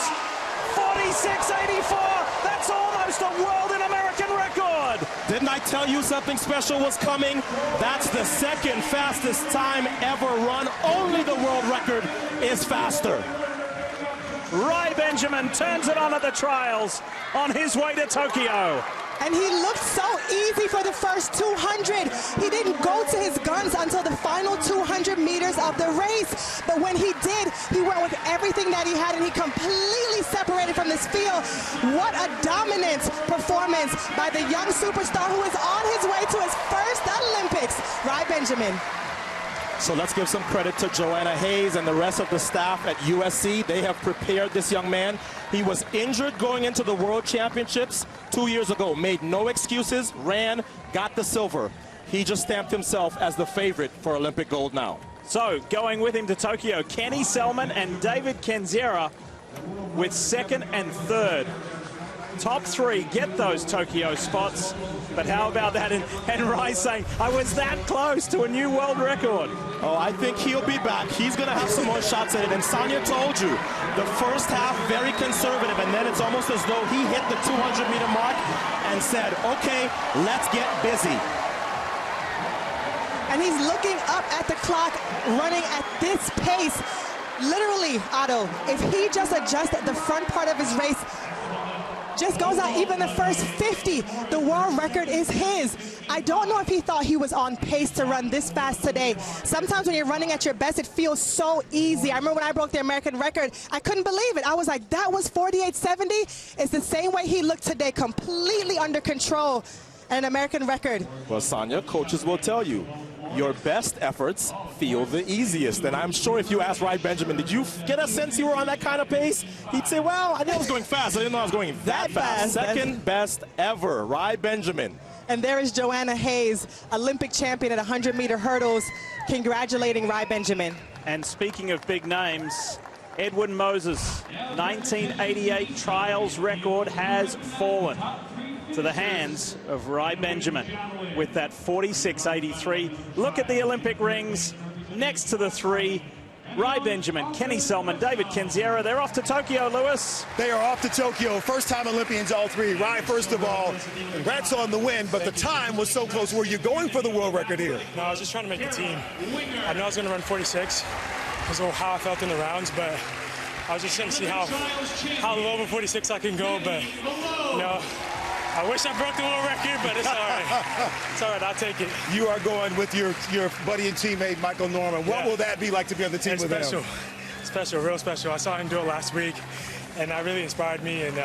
46:84. That's almost a world and American record. Didn't I tell you something special was coming? That's the 2nd fastest time ever run. Only the world record is faster. Rai Benjamin turns it on at the trials on his way to Tokyo. And he looked so easy for the first 200. He didn't go to his guns until the final 200 meters of the race. But when he did, he went with everything that he had, and he completely separated from this field. What a dominant performance by the young superstar who is on his way to his first Olympics, Rai Benjamin. So let's give some credit to Joanna Hayes and the rest of the staff at USC. They have prepared this young man. He was injured going into the World Championships 2 years ago, made no excuses, ran, got the silver. He just stamped himself as the favorite for Olympic gold now. So going with him to Tokyo, Kenny Selman and David Kenzera with 2nd and 3rd. Top 3 get those Tokyo spots. But how about that? And Rai saying, I was that close to a new world record. Oh, I think he'll be back. He's going to have some more shots at it. And Sonia told you, the first half very conservative, and then it's almost as though he hit the 200-meter mark and said, okay, let's get busy. And he's looking up at the clock, running at this pace. Literally, Otto, if he just adjusted the front part of his race just goes out even the first 50. The world record is his. I don't know if he thought he was on pace to run this fast today. Sometimes when you're running at your best, it feels so easy. I remember when I broke the American record, I couldn't believe it. I was like, that was 48.70? It's the same way he looked today, completely under control, and an American record. Well, Sonia, coaches will tell you, your best efforts feel the easiest. And I'm sure if you ask Rai Benjamin, did you get a sense you were on that kind of pace? He'd say, well, I knew I was going fast. I didn't know I was going that fast. Second best ever, Rai Benjamin. And there is Joanna Hayes, Olympic champion at 100-meter hurdles, congratulating Rai Benjamin. And speaking of big names, Edwin Moses, 1988 trials record has fallen to the hands of Rai Benjamin with that 46.83. Look at the Olympic rings next to the three. Rai Benjamin, Kenny Selman, David Kendziera, they're off to Tokyo, Lewis. They are off to Tokyo. First-time Olympians, all three. Rai, first of all, congrats on the win, but the time was so close. Were you going for the world record here? No, I was just trying to make the team. I knew I was going to run 46 because of how I felt in the rounds, but I was just trying to see how low of a 46 I can go, but, you know, I wish I broke the world record, but it's all right. It's all right, I'll take it. You are going with your buddy and teammate, Michael Norman. What will that be like to be on the team with him? Special, real special. I saw him do it last week, and that really inspired me, and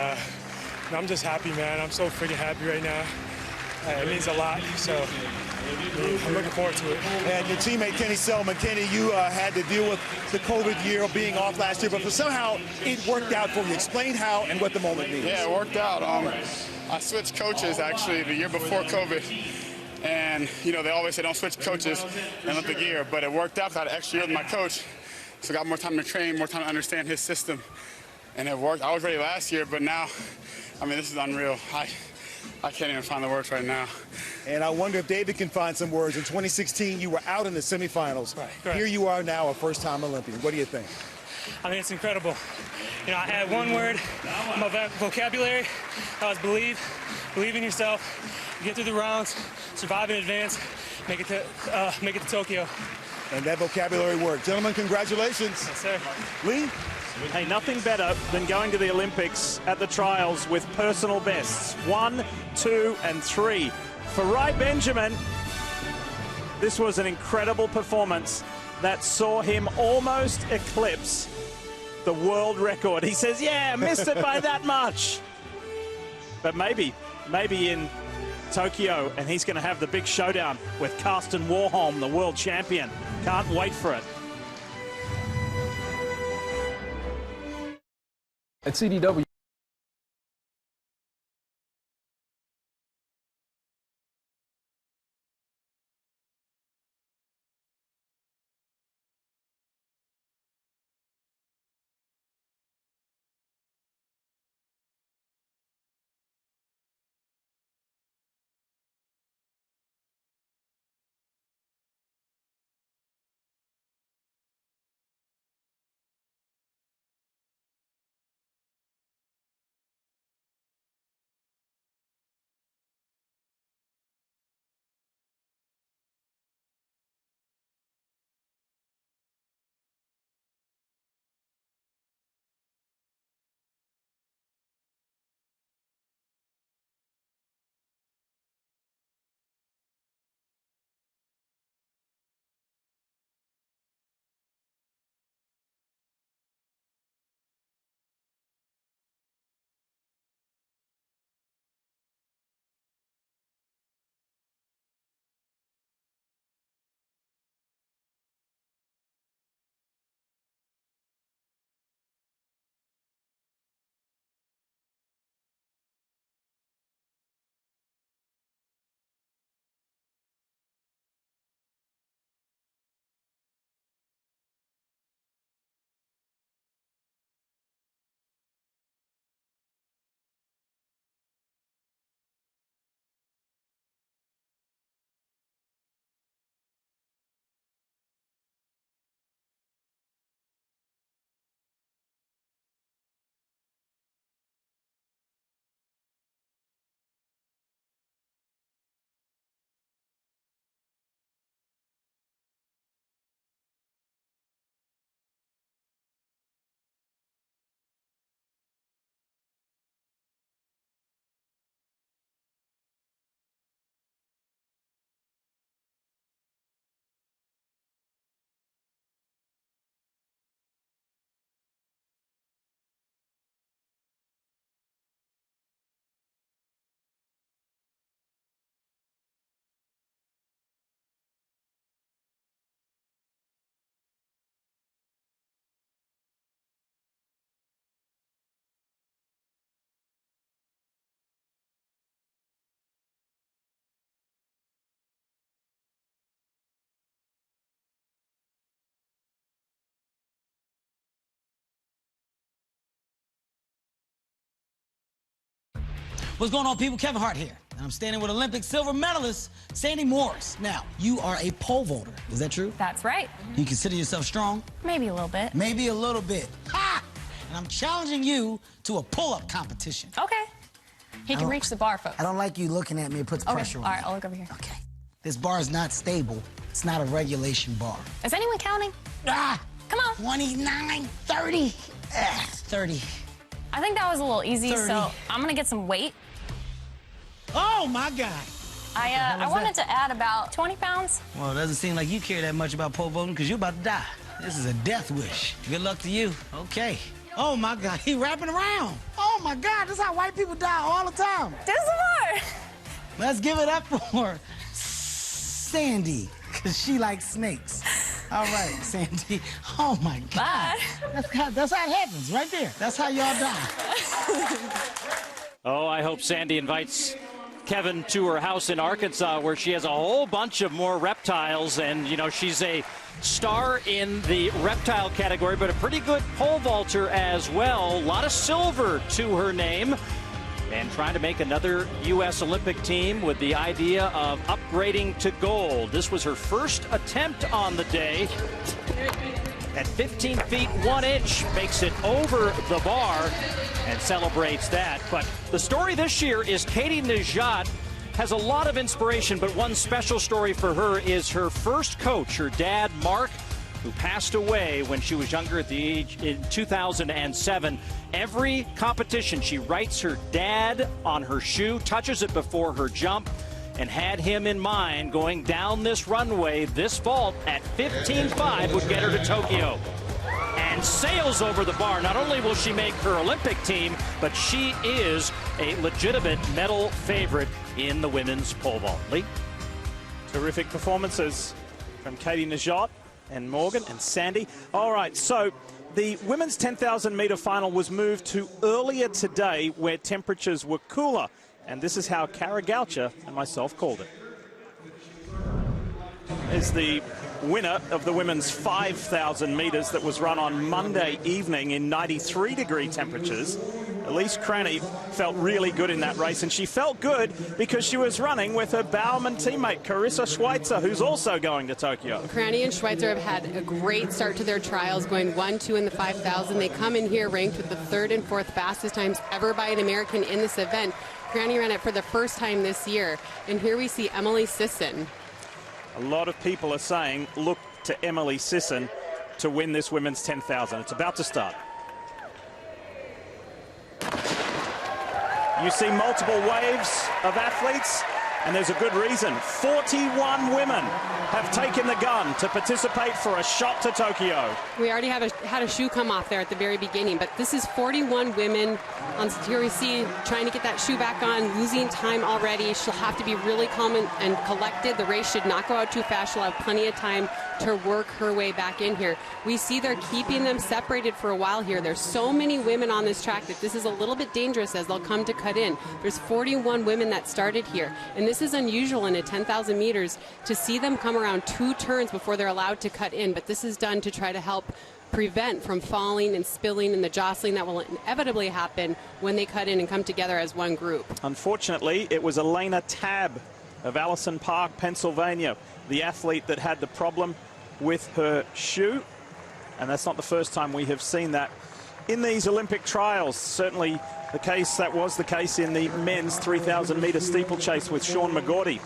I'm just happy, man. I'm so freaking happy right now. It means a lot, so I'm looking forward to it. And your teammate, Kenny Selman. Kenny, you had to deal with the COVID year, being off last year, but somehow it worked out for you. Explain how and what the moment means. Yeah, it worked out. I switched coaches, actually, the year before COVID. And, you know, they always say don't switch coaches in Olympic year, but it worked out. I had an extra year with my coach, so I got more time to train, more time to understand his system. And it worked. I was ready last year, but now, I mean, this is unreal. I can't even find the words right now. And I wonder if David can find some words. In 2016, you were out in the semifinals. Right. Here you are now, a first-time Olympian. What do you think? I mean, it's incredible. You know, I had one word in my vocabulary. That was believe. Believe in yourself. Get through the rounds, survive in advance, make it to Tokyo. And that vocabulary worked. Gentlemen, congratulations. Yes, sir. Lee? Hey, nothing better than going to the Olympics at the trials with personal bests. 1, 2, and 3. For Rai Benjamin, this was an incredible performance that saw him almost eclipse the world record. He says, yeah, missed it by that much. But maybe in Tokyo, and he's going to have the big showdown with Karsten Warholm, the world champion. Can't wait for it. At CDW, What's going on, people? Kevin Hart here. And I'm standing with Olympic silver medalist Sandy Morris. Now, you are a pole vaulter. Is that true? That's right. You consider yourself strong? Maybe a little bit. Maybe a little bit. Ha! And I'm challenging you to a pull-up competition. Okay. He can reach the bar, folks. I don't like you looking at me. It puts pressure on me. All right, I'll look over here. Okay. This bar is not stable. It's not a regulation bar. Is anyone counting? Ah! Come on. 29, 30. 30. I think that was a little easy, 30. so I'm going to get some weight. Oh, my God. I wanted to add about 20 pounds. Well, it doesn't seem like you care that much about pole vaulting because you're about to die. This is a death wish. Good luck to you. Okay. Oh, my God. He wrapping around. Oh, my God. This is how white people die all the time. Do some more. Let's give it up for Sandy because she likes snakes. All right, Sandy. Oh, my God. Bye. That's how it happens right there. That's how y'all die. Oh, I hope Sandy invites Kevin to her house in Arkansas where she has a whole bunch of more reptiles. And, you know, she's a star in the reptile category, but a pretty good pole vaulter as well. A lot of silver to her name. And trying to make another U.S. Olympic team with the idea of upgrading to gold. This was her first attempt on the day. At 15 feet 1 inch, makes it over the bar and celebrates that. But the story this year is Katie Najat has a lot of inspiration, but one special story for her is her first coach, her dad, Mark, who passed away when she was younger at the age in 2007. Every competition, she writes her dad on her shoe, touches it before her jump, and had him in mind going down this runway. This vault at 15.5 would get her to Tokyo. And sails over the bar. Not only will she make her Olympic team, but she is a legitimate medal favorite in the women's pole vault. Lee? Terrific performances from Katie Najat and Morgan and Sandy. All right, so the women's 10,000-meter final was moved to earlier today where temperatures were cooler. And this is how Kara Goucher and myself called it. Is the winner of the women's 5,000 meters that was run on Monday evening in 93-degree temperatures. Elise Cranny felt really good in that race, and she felt good because she was running with her Bowerman teammate, Carissa Schweitzer, who's also going to Tokyo. Cranny and Schweitzer have had a great start to their trials, going 1-2 in the 5,000. They come in here ranked with the 3rd and 4th fastest times ever by an American in this event. Cranny ran it for the first time this year, and here we see Emily Sisson. A lot of people are saying, look to Emily Sisson to win this women's 10,000. It's about to start. You see multiple waves of athletes, and there's a good reason. 41 women have taken the gun to participate for a shot to Tokyo. We already had a shoe come off there at the very beginning, but this is 41 women on here we see trying to get that shoe back on, losing time already. She'll have to be really calm and collected. The race should not go out too fast. She'll have plenty of time to work her way back in here. We see they're keeping them separated for a while here. There's so many women on this track that this is a little bit dangerous as they'll come to cut in. There's 41 women that started here, and this is unusual in a 10,000 meters to see them come around 2 turns before they're allowed to cut in, but this is done to try to help prevent from falling and spilling and the jostling that will inevitably happen when they cut in and come together as one group. Unfortunately, it was Elena Tabb of Allison Park, Pennsylvania, the athlete that had the problem with her shoe. And that's not the first time we have seen that in these Olympic trials. Certainly the case, that was the case in the men's 3,000-meter steeplechase with Sean McGorty.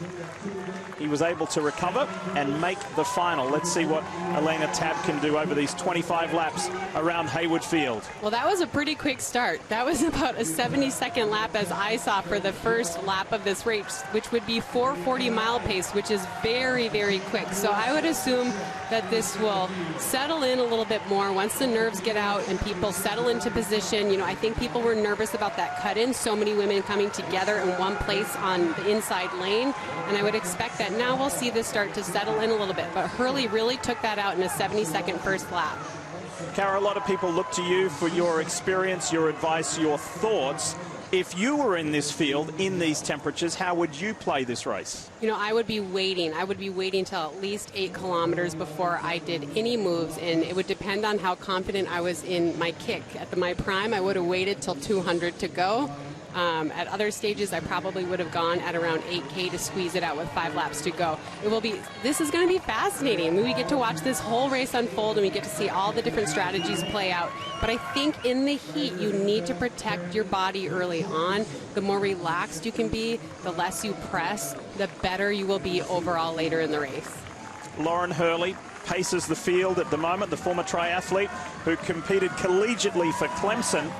He was able to recover and make the final. Let's see what Elena Tabb can do over these 25 laps around Hayward Field. Well, that was a pretty quick start. That was about a 70-second lap as I saw for the first lap of this race, which would be 4:40 mile pace, which is very, very quick. So I would assume that this will settle in a little bit more once the nerves get out and people settle into position. You know, I think people were nervous about that cut-in. So many women coming together in one place on the inside lane, and I would expect that now we'll see this start to settle in a little bit. But Hurley really took that out in a 70-second first lap. Kara, a lot of people look to you for your experience, your advice, your thoughts. If you were in this field, in these temperatures, how would you play this race? You know, I would be waiting. I would be waiting till at least 8 kilometers before I did any moves, and it would depend on how confident I was in my kick. At my prime, I would have waited till 200 to go. At other stages, I probably would have gone at around 8K to squeeze it out with 5 laps to go. This is going to be fascinating. We get to watch this whole race unfold, and we get to see all the different strategies play out. But I think in the heat, you need to protect your body early on. The more relaxed you can be, the less you press, the better you will be overall later in the race. Lauren Hurley paces the field at the moment, the former triathlete who competed collegiately for Clemson.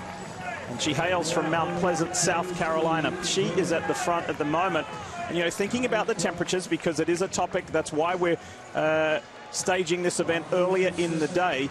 And she hails from Mount Pleasant, South Carolina. She is at the front at the moment. And, you know, thinking about the temperatures, because it is a topic, that's why we're staging this event earlier in the day.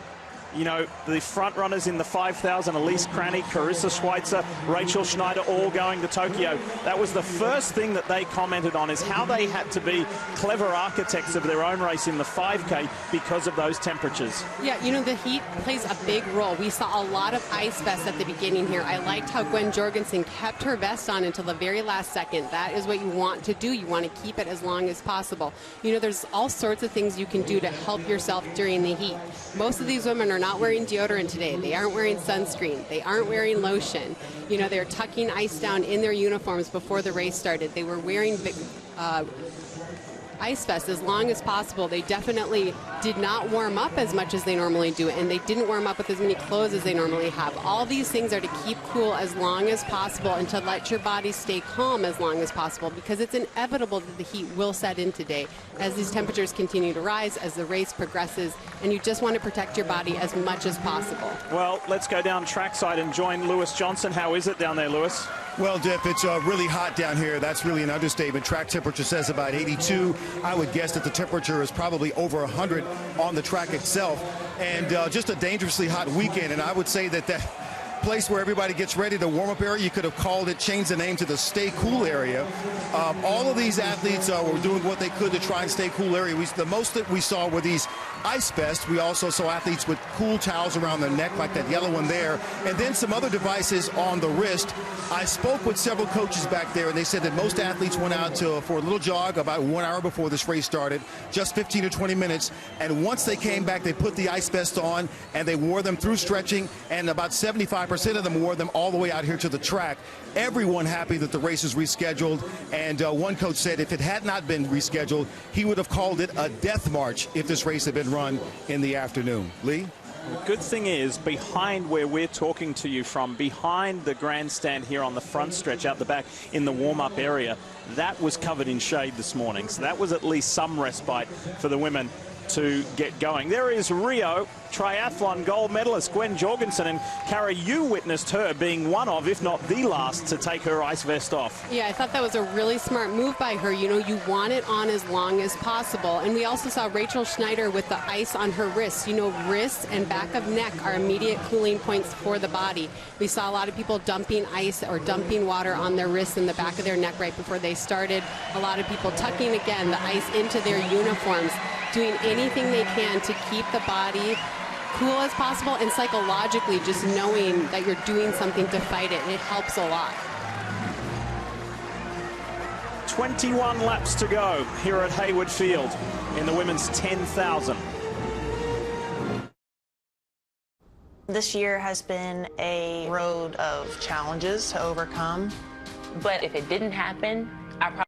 You know, the front runners in the 5,000, Elise Cranny, Carissa Schweitzer, Rachel Schneider, all going to Tokyo. That was the first thing that they commented on, is how they had to be clever architects of their own race in the 5K because of those temperatures. Yeah, you know, the heat plays a big role. We saw a lot of ice vests at the beginning here. I liked how Gwen Jorgensen kept her vest on until the very last second. That is what you want to do. You want to keep it as long as possible. You know, there's all sorts of things you can do to help yourself during the heat. Most of these women are not wearing deodorant today. They aren't wearing sunscreen. They aren't wearing lotion. You know, they're tucking ice down in their uniforms before the race started. They were wearing ice vests as long as possible. They definitely did not warm up as much as they normally do, and they didn't warm up with as many clothes as they normally have. All these things are to keep cool as long as possible and to let your body stay calm as long as possible, because it's inevitable that the heat will set in today as these temperatures continue to rise, as the race progresses, and you just want to protect your body as much as possible. Well, let's go down trackside and join Lewis Johnson. How is it down there, Lewis? Well, Diff, it's really hot down here. That's really an understatement. Track temperature says about 82. I would guess that the temperature is probably over 100 on the track itself. And just a dangerously hot weekend. And I would say that that place where everybody gets ready, the warm-up area, you could have called it, changed the name to the Stay Cool area. All of these athletes were doing what they could to try and stay cool area. The most that we saw were these ice vests. We also saw athletes with cool towels around their neck, like that yellow one there, and then some other devices on the wrist. I spoke with several coaches back there, and they said that most athletes went out for a little jog about 1 hour before this race started, just 15 or 20 minutes, and once they came back, they put the ice vest on, and they wore them through stretching, and about 75% of them wore them all the way out here to the track. Everyone happy that the race is rescheduled, and one coach said if it had not been rescheduled, he would have called it a death march if this race had been run in the afternoon. Lee? The good thing is, behind where we're talking to you from, behind the grandstand here on the front stretch out the back in the warm-up area, that was covered in shade this morning. So that was at least some respite for the women to get going. There is Rio triathlon gold medalist Gwen Jorgensen, and Cara, you witnessed her being one of, if not the last, to take her ice vest off. Yeah, I thought that was a really smart move by her. You know, you want it on as long as possible. And we also saw Rachel Schneider with the ice on her wrists. You know, wrists and back of neck are immediate cooling points for the body. We saw a lot of people dumping ice or dumping water on their wrists and the back of their neck right before they started. A lot of people tucking, again, the ice into their uniforms, doing anything they can to keep the body cool as possible, and psychologically just knowing that you're doing something to fight it. It helps a lot. 21 laps to go here at Hayward Field in the women's 10,000. This year has been a road of challenges to overcome. But if it didn't happen, I probably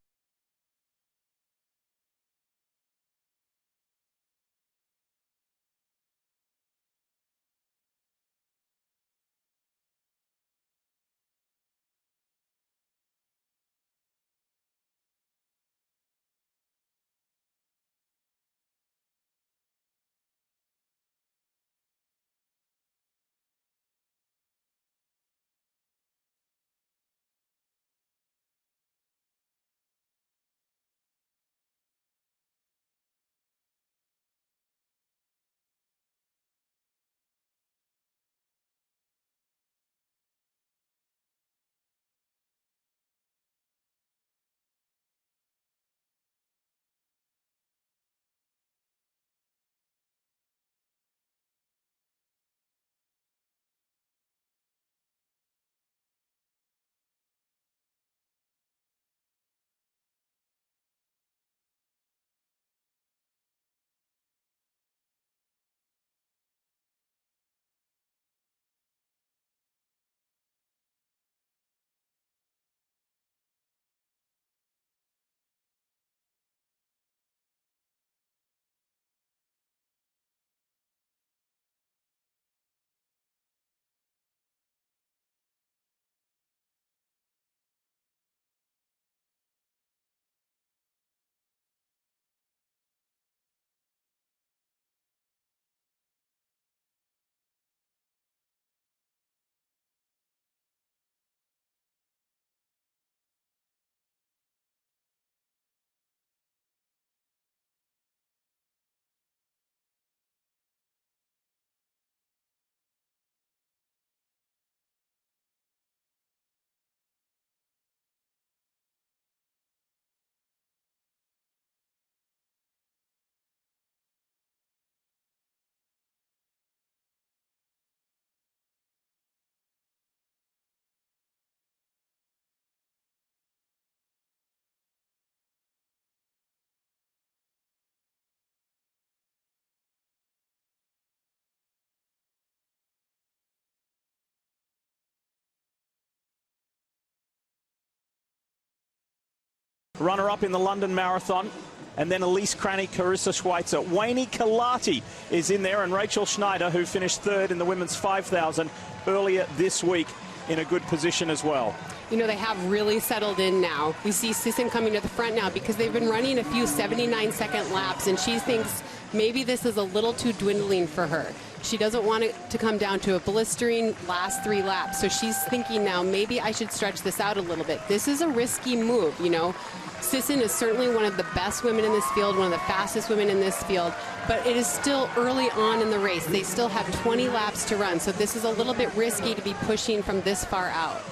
runner-up in the London Marathon. And then Elise Cranny, Carissa Schweitzer. Wayne Kalati is in there, and Rachel Schneider, who finished third in the women's 5,000 earlier this week, in a good position as well. You know, they have really settled in now. We see Sisson coming to the front now because they've been running a few 79-second laps, and she thinks maybe this is a little too dwindling for her. She doesn't want it to come down to a blistering last 3 laps, so she's thinking now, maybe I should stretch this out a little bit. This is a risky move, you know. Sisson is certainly one of the best women in this field, one of the fastest women in this field, but it is still early on in the race. They still have 20 laps to run, so this is a little bit risky to be pushing from this far out.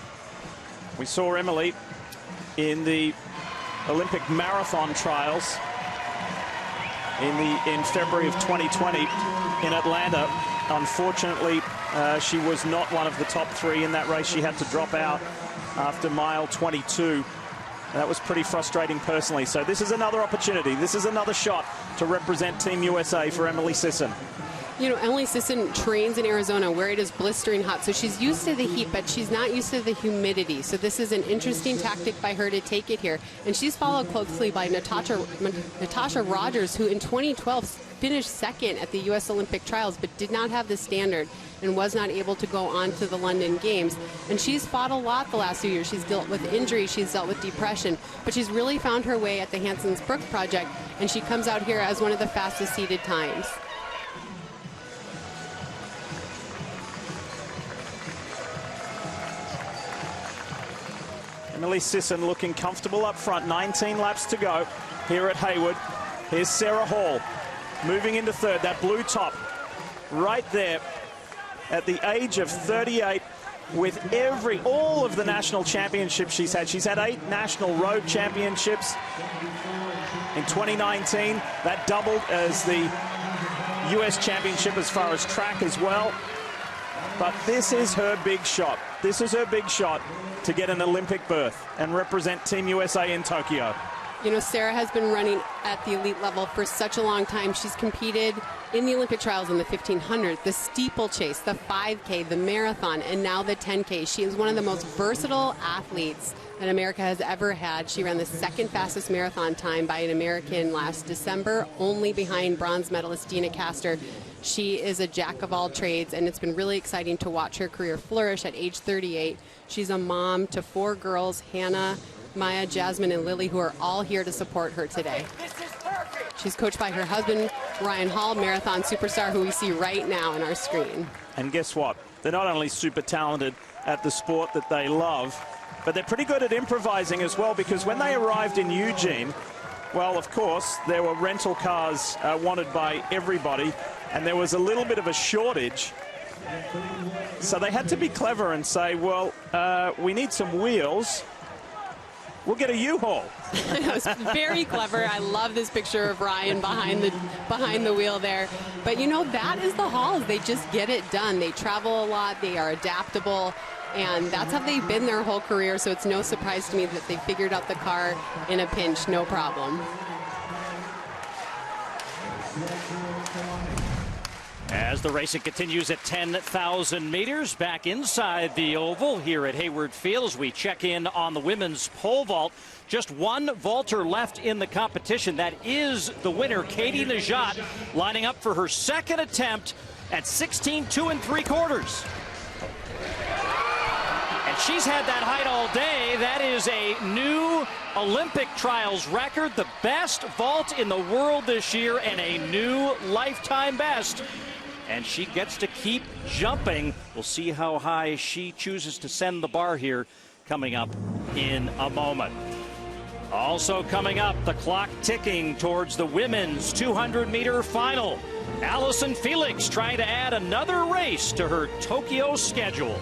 We saw Emily in the Olympic marathon trials in February of 2020 in Atlanta. Unfortunately, she was not one of the top 3 in that race. She had to drop out after mile 22. That was pretty frustrating personally. So this is another opportunity. This is another shot to represent Team USA for Emily Sisson. You know, Emily Sisson trains in Arizona where it is blistering hot, so she's used to the heat, but she's not used to the humidity. So this is an interesting tactic by her to take it here. And she's followed closely by Natasha Rogers, who in 2012 finished second at the U.S. Olympic trials, but did not have the standard and was not able to go on to the London Games. And she's fought a lot the last few years. She's dealt with injury, she's dealt with depression, but she's really found her way at the Hansons Brooks Project, and she comes out here as one of the fastest seeded times. Emily Sisson looking comfortable up front. 19 laps to go here at Hayward. Here's Sarah Hall moving into third. That blue top right there at the age of 38 with all of the national championships she's had. She's had 8 national road championships in 2019. That doubled as the US championship as far as track as well. But this is her big shot. This is her big shot to get an Olympic berth and represent Team USA in Tokyo. You know, Sarah has been running at the elite level for such a long time. She's competed in the Olympic trials in the 1500, the steeplechase, the 5K, the marathon, and now the 10K. She is one of the most versatile athletes that America has ever had. She ran the 2nd fastest marathon time by an American last December, only behind bronze medalist Dina Castor. She is a jack of all trades, and it's been really exciting to watch her career flourish at age 38. She's a mom to 4 girls, Hannah, Maya, Jasmine, and Lily, who are all here to support her today. She's coached by her husband, Ryan Hall, marathon superstar, who we see right now on our screen. And guess what? They're not only super talented at the sport that they love, but they're pretty good at improvising as well, because when they arrived in Eugene, well, of course, there were rental cars wanted by everybody, and there was a little bit of a shortage. So they had to be clever and say, well, we need some wheels. We'll get a U-Haul. That was very clever. I love this picture of Ryan behind the wheel there. But you know, that is the Halls. They just get it done. They travel a lot. They are adaptable. And that's how they've been their whole career. So it's no surprise to me that they figured out the car in a pinch, no problem. As the racing continues at 10,000 meters, back inside the oval here at Hayward Field as we check in on the women's pole vault. Just one vaulter left in the competition. That is the winner, Katie Najat, lining up for her 2nd attempt at 16 2 3/4. And she's had that height all day. That is a new Olympic trials record, the best vault in the world this year, and a new lifetime best. And she gets to keep jumping. We'll see how high she chooses to send the bar here coming up in a moment. Also coming up, the clock ticking towards the women's 200-meter final. Allison Felix trying to add another race to her Tokyo schedule.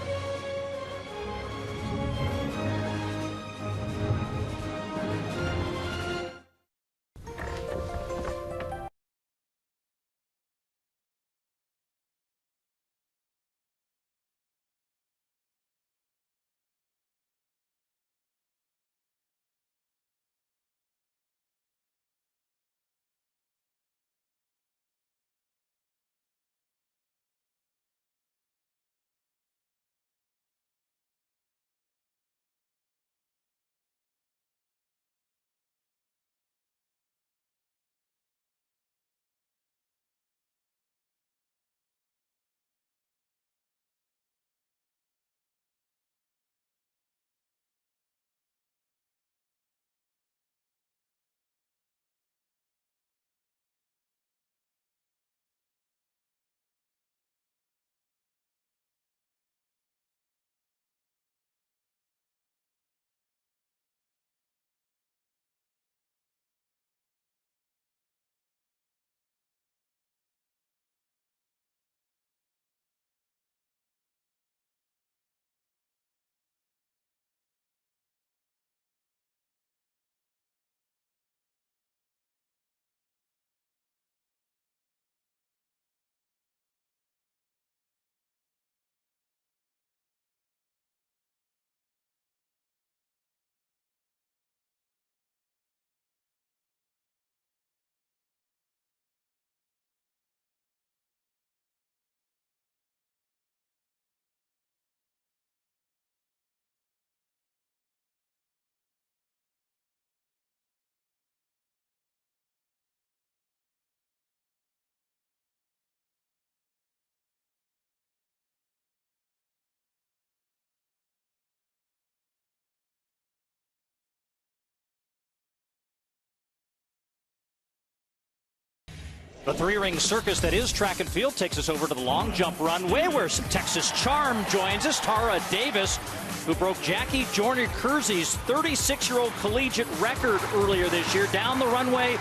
The three-ring circus that is track and field takes us over to the long jump runway where some Texas charm joins us. Tara Davis, who broke Jackie Joyner-Kersey's 36-year-old collegiate record earlier this year down the runway.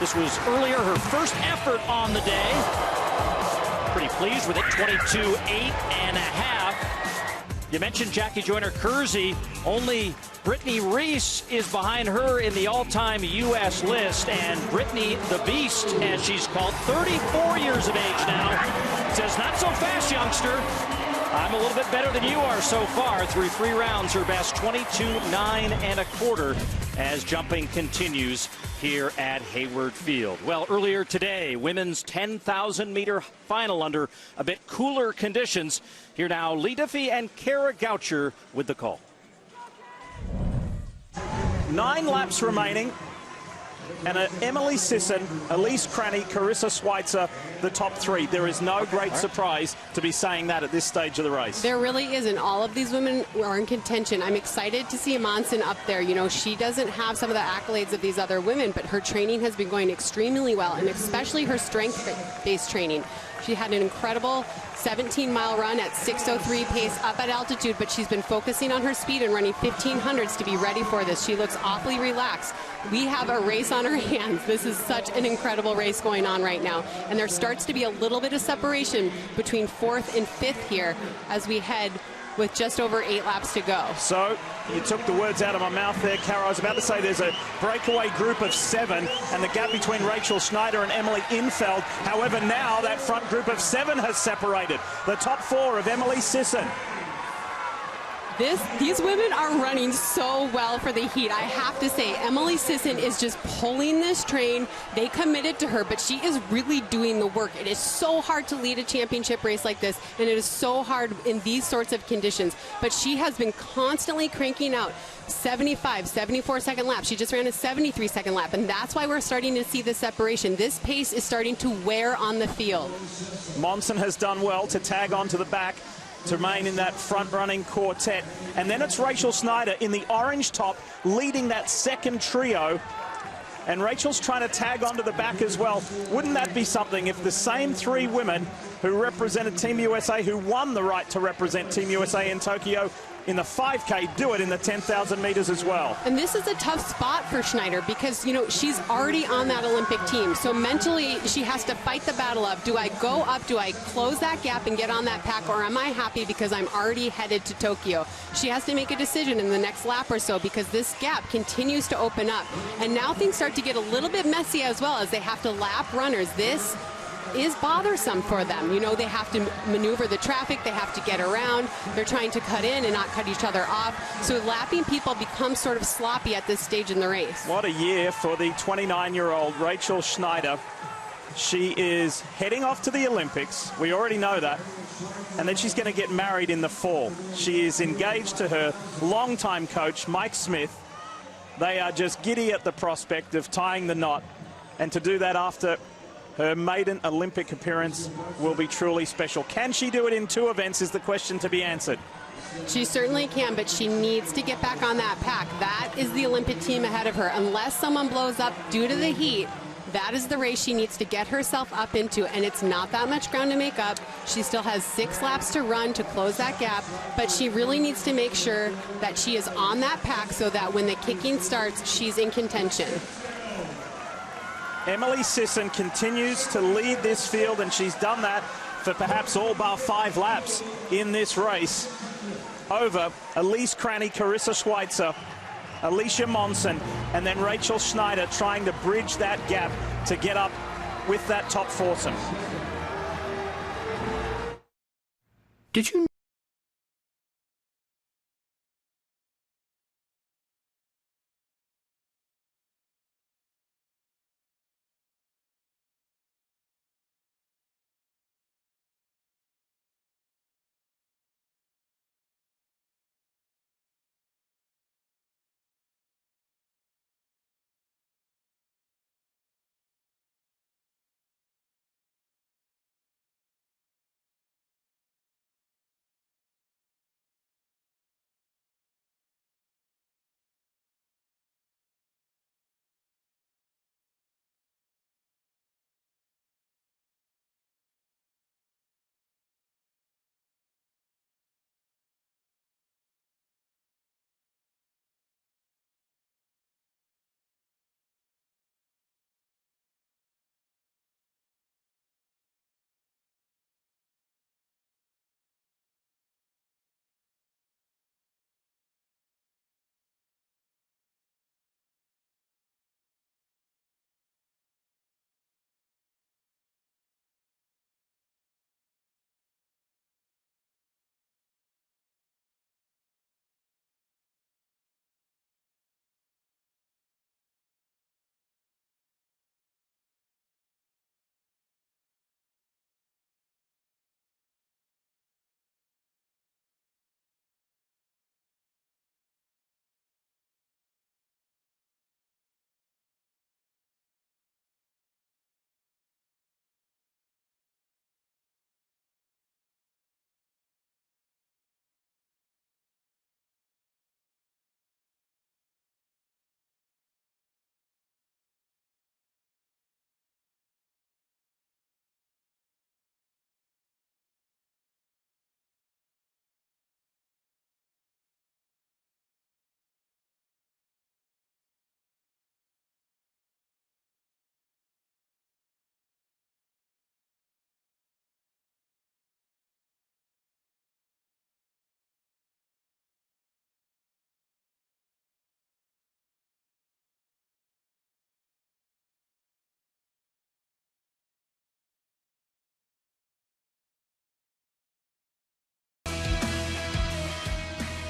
This was earlier her first effort on the day. Pretty pleased with it, 22.8.5. You mentioned Jackie Joyner-Kersey. Only Brittany Reese is behind her in the all-time U.S. list. And Brittany the Beast, as she's called, 34 years of age now, says, not so fast, youngster. I'm a little bit better than you are so far. Through 3 rounds, her best 22.925 as jumping continues here at Hayward Field. Well, earlier today, women's 10,000-meter final under a bit cooler conditions. Here now, Lee Diffie and Kara Goucher with the call. 9 laps remaining. And Emily Sisson, Elise Cranny, Carissa Schweitzer, the top 3. There is no great surprise to be saying that at this stage of the race. There really isn't. All of these women are in contention. I'm excited to see Monson up there. You know, she doesn't have some of the accolades of these other women, but her training has been going extremely well, and especially her strength-based training. She had an incredible 17-mile run at 6:03 pace up at altitude, but she's been focusing on her speed and running 1500s to be ready for this. She looks awfully relaxed. We have a race on our hands. This is such an incredible race going on right now. And there starts to be a little bit of separation between 4th and 5th here as we head with just over 8 laps to go. So you took the words out of my mouth there, Cara. I was about to say there's a breakaway group of 7, and the gap between Rachel Schneider and Emily Infeld. However, now that front group of 7 has separated. The top 4 of Emily Sisson. These women are running so well for the heat. I have to say, Emily Sisson is just pulling this train. They committed to her, but she is really doing the work. It is so hard to lead a championship race like this, and it is so hard in these sorts of conditions. But she has been constantly cranking out 75, 74-second lap. She just ran a 73-second lap, and that's why we're starting to see the separation. This pace is starting to wear on the field. Monson has done well to tag onto the back to remain in that front-running quartet. And then it's Rachel Schneider in the orange top leading that second trio. And Rachel's trying to tag onto the back as well. Wouldn't that be something if the same 3 women who represented Team USA, who won the right to represent Team USA in Tokyo in the 5K, do it in the 10,000 meters as well? And this is a tough spot for Schneider because, you know, she's already on that Olympic team. So mentally, she has to fight the battle of, do I go up, do I close that gap and get on that pack, or am I happy because I'm already headed to Tokyo? She has to make a decision in the next lap or so because this gap continues to open up. And now things start to get a little bit messy as well as they have to lap runners. This is bothersome for them. You know, they have to maneuver the traffic, they have to get around, they're trying to cut in and not cut each other off. So lapping people becomes sort of sloppy at this stage in the race. What a year for the 29-year-old Rachel Schneider. She is heading off to the Olympics. We already know that. And then she's going to get married in the fall. She is engaged to her longtime coach, Mike Smith. They are just giddy at the prospect of tying the knot. And to do that after her maiden Olympic appearance will be truly special. Can she do it in 2 events is the question to be answered. She certainly can, but she needs to get back on that pack. That is the Olympic team ahead of her. Unless someone blows up due to the heat, that is the race she needs to get herself up into, and it's not that much ground to make up. She still has 6 laps to run to close that gap, but she really needs to make sure that she is on that pack so that when the kicking starts, she's in contention. Emily Sisson continues to lead this field, and she's done that for perhaps all but 5 laps in this race over Elise Cranny, Carissa Schweitzer, Alicia Monson, and then Rachel Schneider trying to bridge that gap to get up with that top foursome. Did you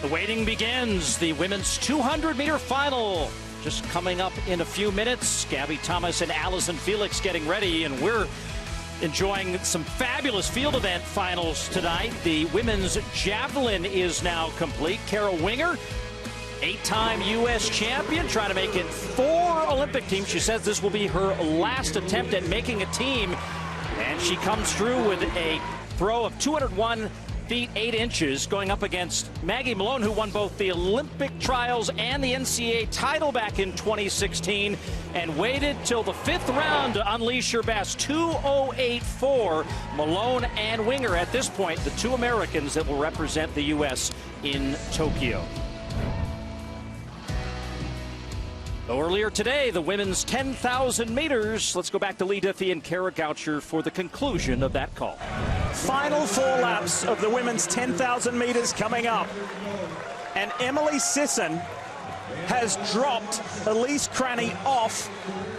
The waiting begins. The women's 200-meter final just coming up in a few minutes. Gabby Thomas and Allison Felix getting ready, and we're enjoying some fabulous field event finals tonight. The women's javelin is now complete. Kara Winger, 8-time U.S. champion, trying to make it 4 Olympic teams. She says this will be her last attempt at making a team, and she comes through with a throw of 201 feet 8 inches, going up against Maggie Malone, who won both the Olympic trials and the NCAA title back in 2016, and waited till the 5th round to unleash her best. 2:08.4. Malone and Winger at this point, the 2 Americans that will represent the U.S. in Tokyo. Earlier today, the women's 10,000 meters. Let's go back to Lee Diffie and Kara Goucher for the conclusion of that call. Final 4 laps of the women's 10,000 meters coming up. And Emily Sisson has dropped Elise Cranny off.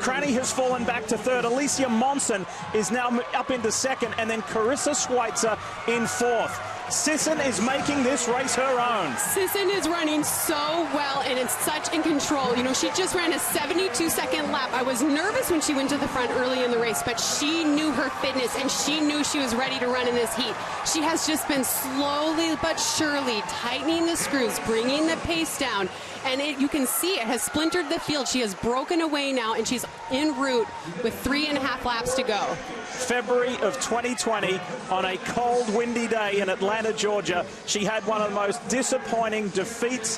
Cranny has fallen back to 3rd. Alicia Monson is now up into 2nd. And then Carissa Schweitzer in 4th. Sisson is making this race her own. Sisson is running so well and is such in control. You know, she just ran a 72-second lap. I was nervous when she went to the front early in the race, but she knew her fitness and she knew she was ready to run in this heat. She has just been slowly but surely tightening the screws, bringing the pace down, and you can see it has splintered the field. She has broken away now, and she's en route with 3.5 laps to go. February of 2020, on a cold, windy day in Atlanta, Georgia, she had one of the most disappointing defeats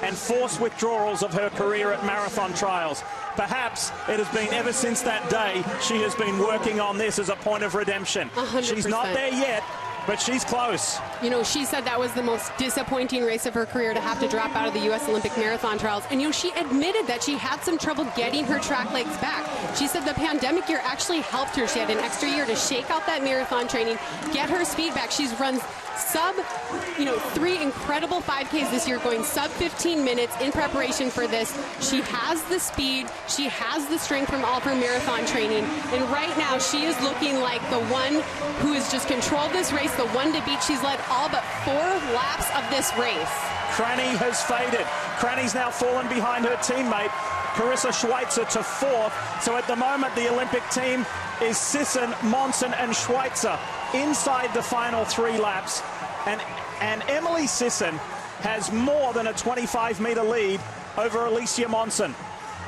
and forced withdrawals of her career at marathon trials. Perhaps it has been ever since that day she has been working on this as a point of redemption. 100%. She's not there yet, but she's close. You know, she said that was the most disappointing race of her career to have to drop out of the U.S. Olympic marathon trials. And, you know, she admitted that she had some trouble getting her track legs back. She said the pandemic year actually helped her. She had an extra year to shake out that marathon training, get her speed back. She's run sub, 3 incredible 5Ks this year, going sub 15 minutes in preparation for this. She has the speed, she has the strength from all of her marathon training, and right now she is looking like the one who has just controlled this race, the one to beat. She's led all but 4 laps of this race. Cranny has faded. Cranny's now fallen behind her teammate, Carissa Schweitzer, to 4th. So at the moment, the Olympic team is Sisson, Monson, and Schweitzer inside the final 3 laps. And Emily Sisson has more than a 25-meter lead over Alicia Monson.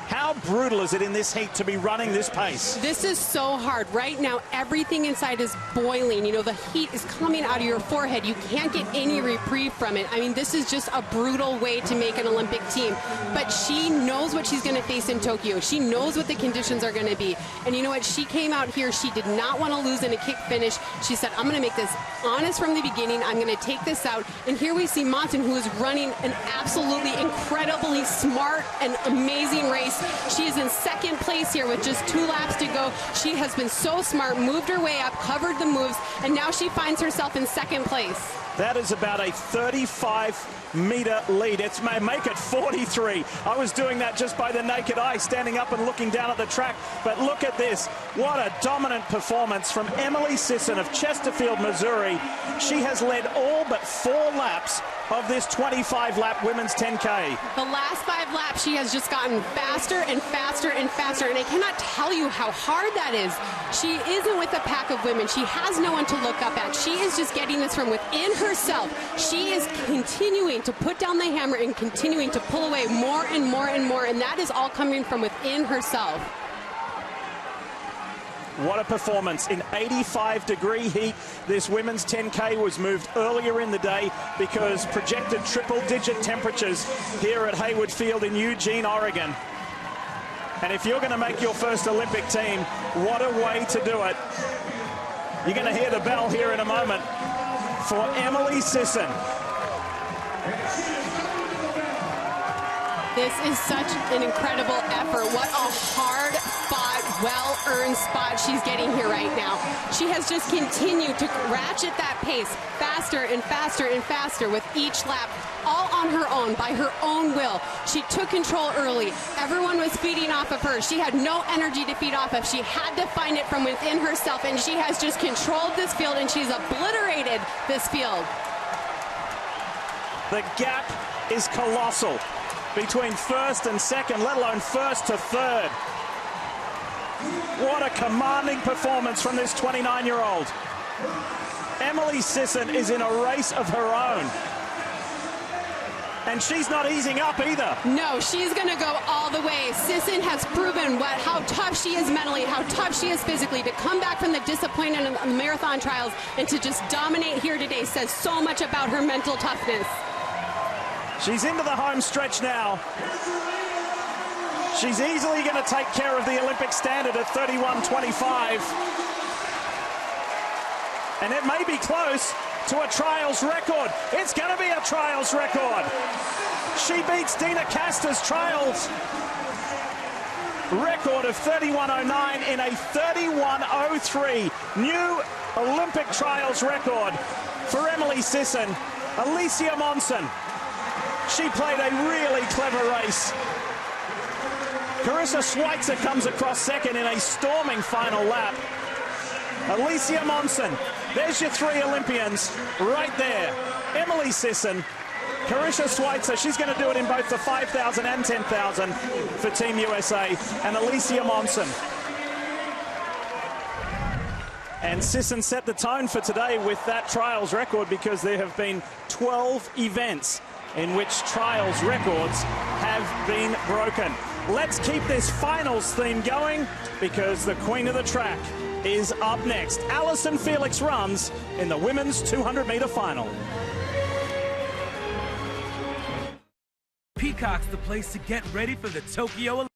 How brutal is it in this heat to be running this pace? This is so hard. Right now, everything inside is boiling. You know, the heat is coming out of your forehead. You can't get any reprieve from it. I mean, this is just a brutal way to make an Olympic team. But she knows what she's going to face in Tokyo. She knows what the conditions are going to be. And you know what? She came out here. She did not want to lose in a kick finish. She said, I'm going to make this honest from the beginning. I'm going to take this out. And here we see Monson, who is running an absolutely incredibly smart and amazing race. She is in 2nd place here with just 2 laps to go. She has been so smart, moved her way up, covered the moves, and now she finds herself in 2nd place. That is about a 35-meter lead. It's may make it 43. I was doing that just by the naked eye, standing up and looking down at the track. But look at this. What a dominant performance from Emily Sisson of Chesterfield, Missouri. She has led all but 4 laps of this 25-lap women's 10K. The last 5 laps, she has just gotten faster and faster and faster, and I cannot tell you how hard that is. She isn't with a pack of women. She has no one to look up at. She is just getting this from within herself. She is continuing to put down the hammer and continuing to pull away more and more and more, and that is all coming from within herself. What a performance. In 85-degree heat, this women's 10K was moved earlier in the day because projected triple-digit temperatures here at Hayward Field in Eugene, Oregon. And if you're going to make your first Olympic team, what a way to do it. You're going to hear the bell here in a moment for Emily Sisson. This is such an incredible effort. What a hard-fought, well-earned spot she's getting here right now. She has just continued to ratchet that pace faster and faster and faster with each lap, all on her own, by her own will. She took control early. Everyone was feeding off of her. She had no energy to feed off of. She had to find it from within herself, and she has just controlled this field, and she's obliterated this field. The gap is colossal between first and second, let alone first to third. What a commanding performance from this 29-year-old. Emily Sisson is in a race of her own. And she's not easing up either. No, she's going to go all the way. Sisson has proven how tough she is mentally, how tough she is physically. To come back from the disappointment of the marathon trials and to just dominate here today says so much about her mental toughness. She's into the home stretch now. She's easily going to take care of the Olympic standard at 31:25. And it may be close to a trials record. It's going to be a trials record. She beats Dina Caster's trials record of 31:09 in a 31:03. New Olympic trials record for Emily Sisson. Alicia Monson. She played a really clever race. Carissa Schweitzer comes across second in a storming final lap. Alicia Monson, there's your three Olympians right there. Emily Sisson, Carissa Schweitzer, she's going to do it in both the 5,000 and 10,000 for Team USA, and Alicia Monson. And Sisson set the tone for today with that trials record because there have been 12 events in which trials records have been broken. Let's keep this finals theme going because the queen of the track is up next. Allyson Felix runs in the women's 200-meter final. Peacock's the place to get ready for the Tokyo Olympics.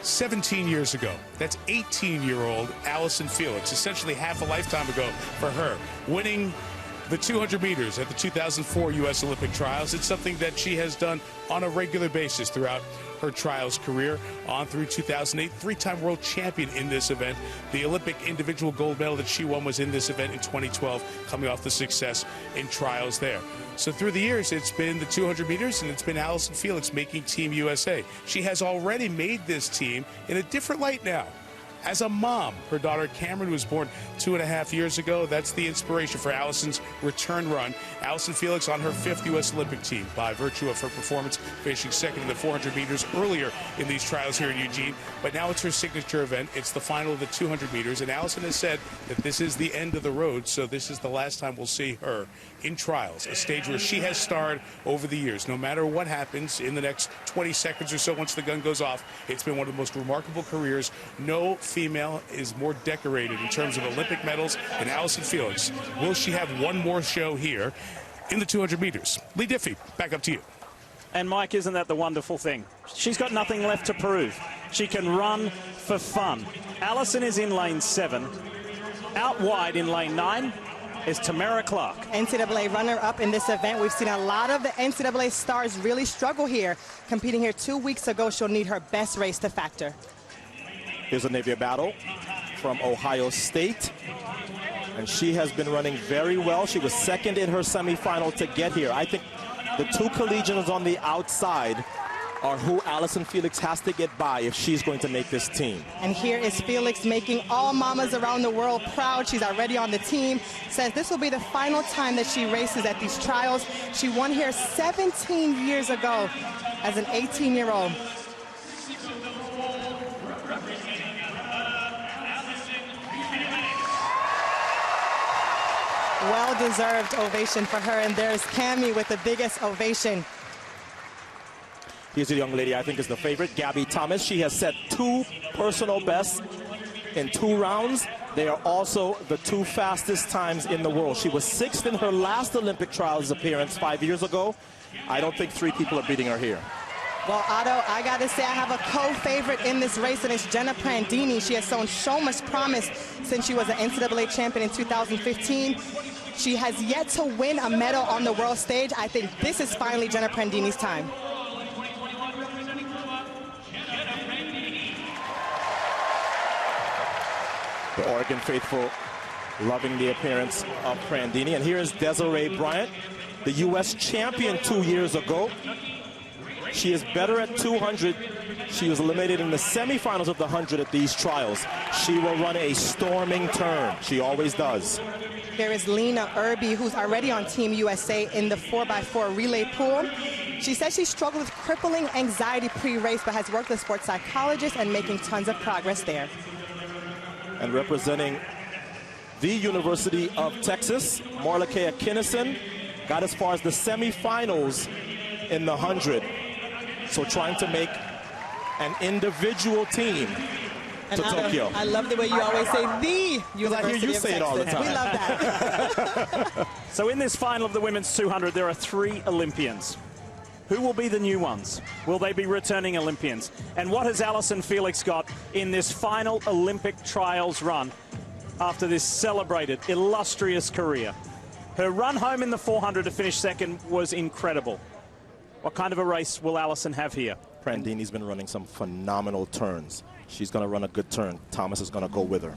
"17 years ago. That's 18-year-old Allyson Felix, essentially half a lifetime ago for her, winning The 200 meters at the 2004 U.S. Olympic trials. It's something that she has done on a regular basis throughout her trials career on through 2008. Three-time world champion in this event. The Olympic individual gold medal that she won was in this event in 2012, coming off the success in trials there. So through the years, it's been the 200 meters, and it's been Allyson Felix making Team USA. She has already made this team in a different light now. As a mom, her daughter Cameron was born 2.5 years ago. That's the inspiration for Allyson's return run. Allyson Felix on her 5th U.S. Olympic team by virtue of her performance, finishing second in the 400 meters earlier in these trials here in Eugene. But now it's her signature event. It's the final of the 200 meters, and Allyson has said that this is the end of the road, so this is the last time we'll see her in trials, a stage where she has starred over the years. No matter what happens in the next 20 seconds or so once the gun goes off, it's been one of the most remarkable careers. No female is more decorated in terms of Olympic medals than Allyson Felix. Will she have one more show here in the 200 meters? Lee Diffie, back up to you. And Mike, isn't that the wonderful thing? She's got nothing left to prove. She can run for fun. Allyson is in lane 7. Out wide in lane 9 is Tamara Clark. NCAA runner-up in this event. We've seen a lot of the NCAA stars really struggle here. Competing here 2 weeks ago, she'll need her best race to factor. Here's Olivia Battle from Ohio State. And she has been running very well. She was second in her semifinal to get here. I think the two collegians on the outside are who Allyson Felix has to get by if she's going to make this team. And here is Felix making all mamas around the world proud. She's already on the team. Says this will be the final time that she races at these trials. She won here 17 years ago as an 18-year-old. Well-deserved ovation for her, and there's Cammie with the biggest ovation. Here's a young lady I think is the favorite, Gabby Thomas. She has set 2 personal bests in 2 rounds. They are also the 2 fastest times in the world. She was 6th in her last Olympic trials appearance 5 years ago. I don't think 3 people are beating her here. Well, Otto, I got to say I have a co-favorite in this race, and it's Jenna Prandini. She has shown so much promise since she was an NCAA champion in 2015. She has yet to win a medal on the world stage. I think this is finally Jenna Prandini's time. The Oregon faithful loving the appearance of Prandini. And here is Desiree Bryant, the U.S. champion 2 years ago. She is better at 200. She was eliminated in the semifinals of the 100 at these trials. She will run a storming turn. She always does. There is Lena Irby, who's already on Team USA in the 4x4 relay pool. She says she struggled with crippling anxiety pre-race, but has worked with a sports psychologist and making tons of progress there. And representing the University of Texas, Marlakea Kinnison got as far as the semifinals in the 100. So trying to make an individual team to Tokyo. I love the way you always say the University I hear you of say Texas. it all the time. We love that. So in this final of the women's 200, there are 3 Olympians. Who will be the new ones? Will they be returning Olympians? And what has Allyson Felix got in this final Olympic trials run after this celebrated, illustrious career? Her run home in the 400 to finish second was incredible. What kind of a race will Allyson have here? Prandini's been running some phenomenal turns. She's going to run a good turn. Thomas is going to go with her.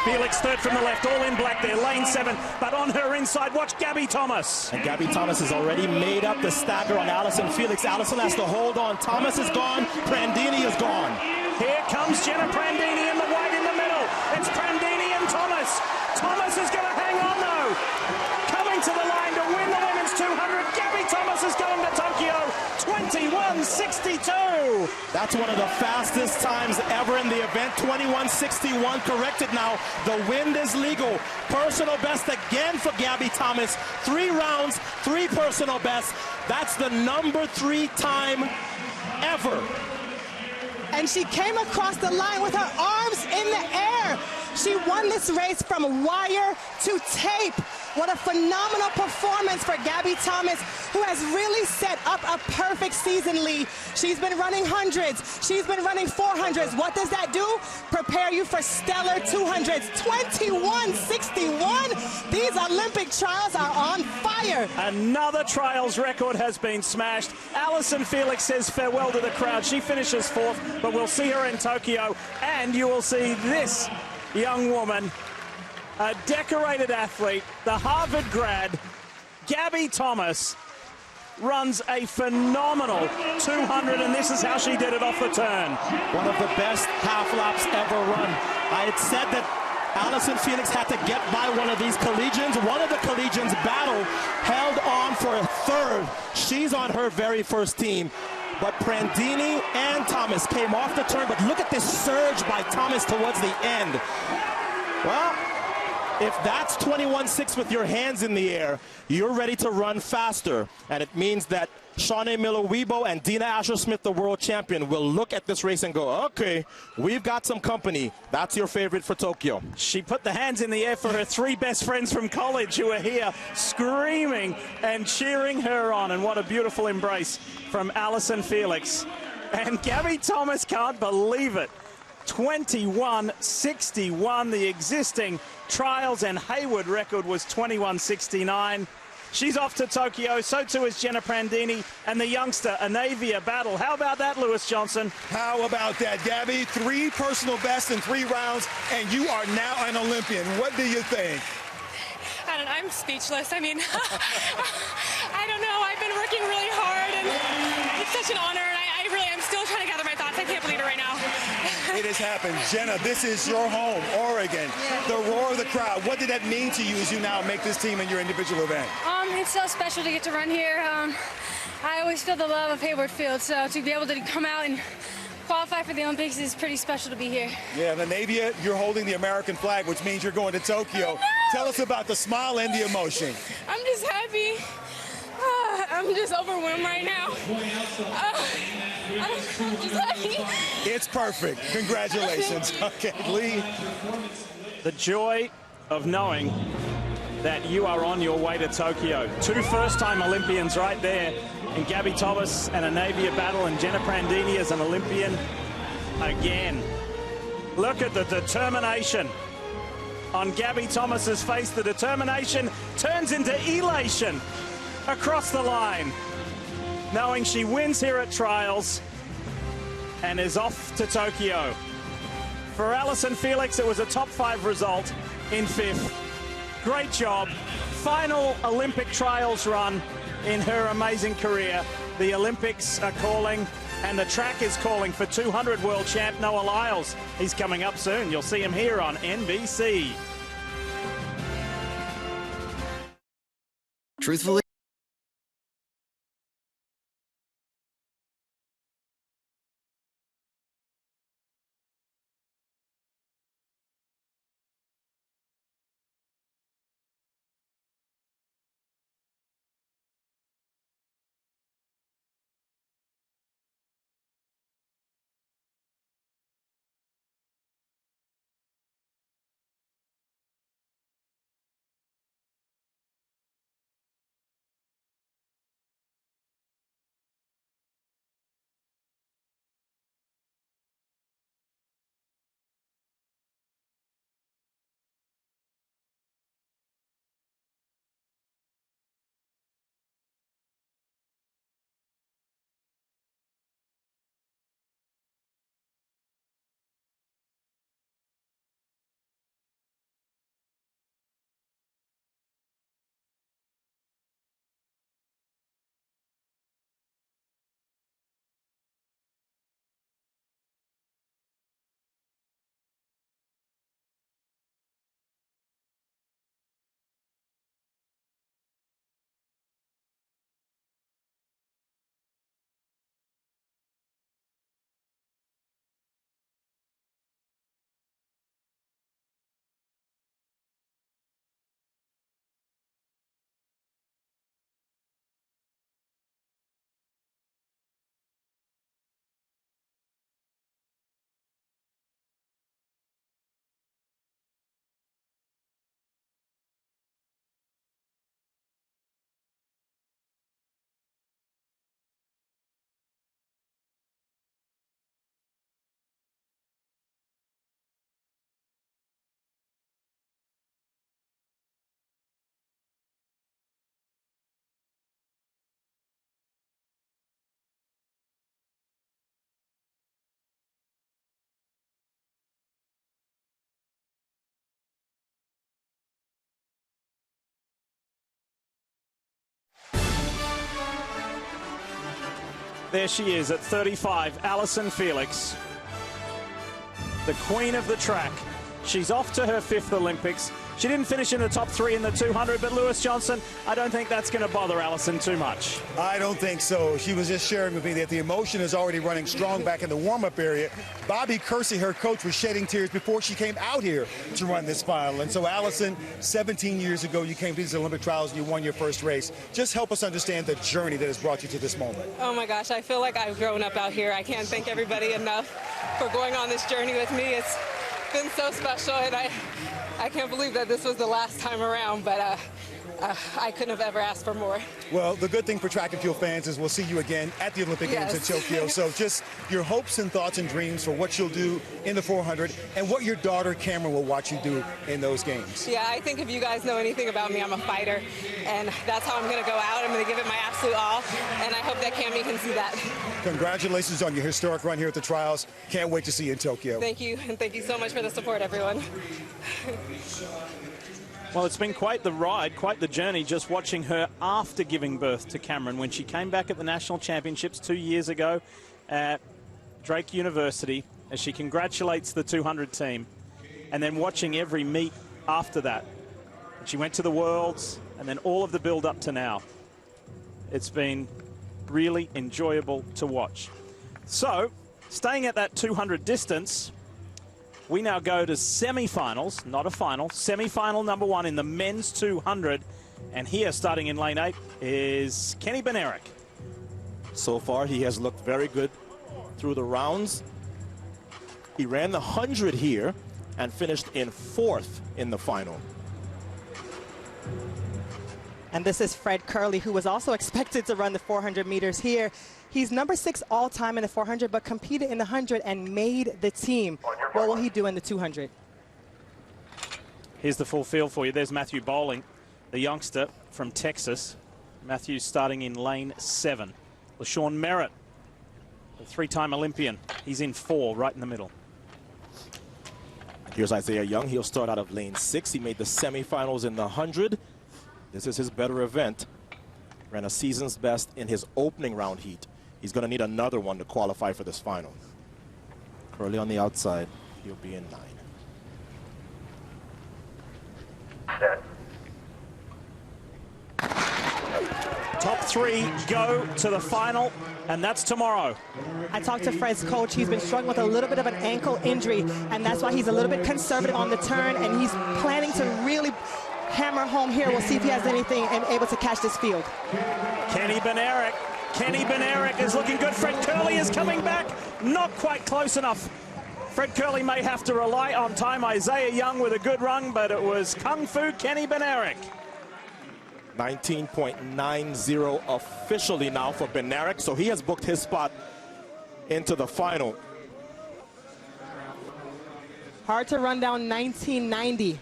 Felix third from the left, all in black there, lane 7, but on her inside, watch Gabby Thomas. And Gabby Thomas has already made up the stagger on Allyson Felix. Allyson has to hold on. Thomas is gone. Prandini is gone. Here comes Jenna Prandini in the white in the middle. It's Prandini and Thomas. Thomas is going to hang on though. Coming to the line to win the women's 200. Gabby Thomas is going to Tokyo. 21:62. That's one of the fastest times ever in the event. 21:61 corrected now. The wind is legal. Personal best again for Gabby Thomas. 3 rounds, 3 personal bests. That's the number 3 time ever. And she came across the line with her arms in the air. She won this race from wire to tape. What a phenomenal performance for Gabby Gabby Thomas, who has really set up a perfect season, Lee. She's been running hundreds. She's been running 400s. What does that do? Prepare you for stellar 200s. 21:61. These Olympic trials are on fire. Another trials record has been smashed. Allyson Felix says farewell to the crowd. She finishes 4th, but we'll see her in Tokyo. And you will see this young woman, a decorated athlete, the Harvard grad, Gabby Thomas, runs a phenomenal 200, and this is how she did it off the turn. One of the best half laps ever run. I had said that Allyson Felix had to get by one of these collegians. One of the collegians battle held on for a third. She's on her very first team. But Prandini and Thomas came off the turn, but look at this surge by Thomas towards the end. Well, if that's 21.6 with your hands in the air, you're ready to run faster. And it means that Shaunae Miller-Uibo and Dina Asher-Smith, the world champion, will look at this race and go, okay, we've got some company. That's your favorite for Tokyo. She put the hands in the air for her 3 best friends from college who are here screaming and cheering her on. And what a beautiful embrace from Allyson Felix. And Gabby Thomas can't believe it. 21.61. The existing trials and Hayward record was 21.69. She's off to Tokyo. So too is Jenna Prandini and the youngster Anavia Battle. How about that, Lewis Johnson? How about that, Gabby? 3 personal bests in 3 rounds, and you are now an Olympian. What do you think? I'm speechless. I mean, I don't know. I've been working really hard, and it's such an honor, and I really am still trying to gather my thoughts. I can't believe it right now. It has happened. Jenna, this is your home, Oregon. The roar of the crowd. What did that mean to you as you now make this team in your individual event? It's so special to get to run here. I always feel the love of Hayward Field, so to be able to come out and qualify for the Olympics is pretty special to be here. Yeah, and Anavia, you're holding the American flag, which means you're going to Tokyo. Tell us about the smile and the emotion. I'm just happy. I'm just overwhelmed right now. I'm just happy. It's perfect. Congratulations. Okay, Lee. The joy of knowing that you are on your way to Tokyo. 2 first-time Olympians right there. And Gabby Thomas and Anavia Battle, and Jenna Prandini as an Olympian again. Look at the determination on Gabby Thomas's face. The determination turns into elation across the line, knowing she wins here at trials and is off to Tokyo. For Allyson Felix, it was a top 5 result in 5th. Great job. Final Olympic trials run in her amazing career. The Olympics are calling, and the track is calling for 200 world champ Noah Lyles. He's coming up soon. You'll see him here on NBC. Truthfully, There she is at 35, Allyson Felix, the queen of the track. She's off to her 5th Olympics. She didn't finish in the top 3 in the 200, but Lewis Johnson, I don't think that's going to bother Allyson too much. I don't think so. She was just sharing with me that the emotion is already running strong back in the warm-up area. Bobby Kersey, her coach, was shedding tears before she came out here to run this final. And so, Allyson, 17 years ago, you came to these Olympic trials and you won your first race. Just help us understand the journey that has brought you to this moment. Oh, my gosh. I feel like I've grown up out here. I can't thank everybody enough for going on this journey with me. It's been so special, and I can't believe that this was the last time around, but I couldn't have ever asked for more. Well, the good thing for track and field fans is we'll see you again at the Olympic Games in Tokyo. So just your hopes and thoughts and dreams for what you'll do in the 400 and what your daughter Cameron will watch you do in those games. Yeah, I think if you guys know anything about me, I'm a fighter, and that's how I'm going to go out. I'm going to give it my absolute all, and I hope that Cammy can see that. Congratulations on your historic run here at the trials. Can't wait to see you in Tokyo. Thank you, and thank you so much for the support, everyone. Well, it's been quite the ride, quite the journey, just watching her after giving birth to Cameron. When she came back at the National Championships 2 years ago at Drake University, as she congratulates the 200 team, and then watching every meet after that. And she went to the Worlds, and then all of the build up to now. It's been really enjoyable to watch. So, staying at that 200 distance, we now go to semi-finals, not a final, semi-final number 1 in the men's 200. And here, starting in lane 8, is Kenny Bednarek. So far, he has looked very good through the rounds. He ran the 100 here and finished in 4th in the final. And this is Fred Kerley, who was also expected to run the 400 meters here. He's number 6 all-time in the 400, but competed in the 100 and made the team. What will he do in the 200? Here's the full field for you. There's Matthew Bowling, the youngster from Texas. Matthew's starting in lane 7. LaShawn Merritt, the 3-time Olympian. He's in 4, right in the middle. Here's Isaiah Young. He'll start out of lane 6. He made the semifinals in the 100. This is his better event. Ran a season's best in his opening round heat. He's going to need another one to qualify for this final. Kerley on the outside. He'll be in 9. Top 3 go to the final, and that's tomorrow. I talked to Fred's coach. He's been struggling with a little bit of an ankle injury, and that's why he's a little bit conservative on the turn, and he's planning to really hammer home here. We'll see if he has anything and able to catch this field. Kenny Bednarek. Kenny Bednarek is looking good. Fred Kerley is coming back. Not quite close enough. Fred Kerley may have to rely on time. Isaiah Young with a good run, but it was Kung Fu Kenny Bednarek. 19.90 officially now for Bednarek, so he has booked his spot into the final. Hard to run down 1990.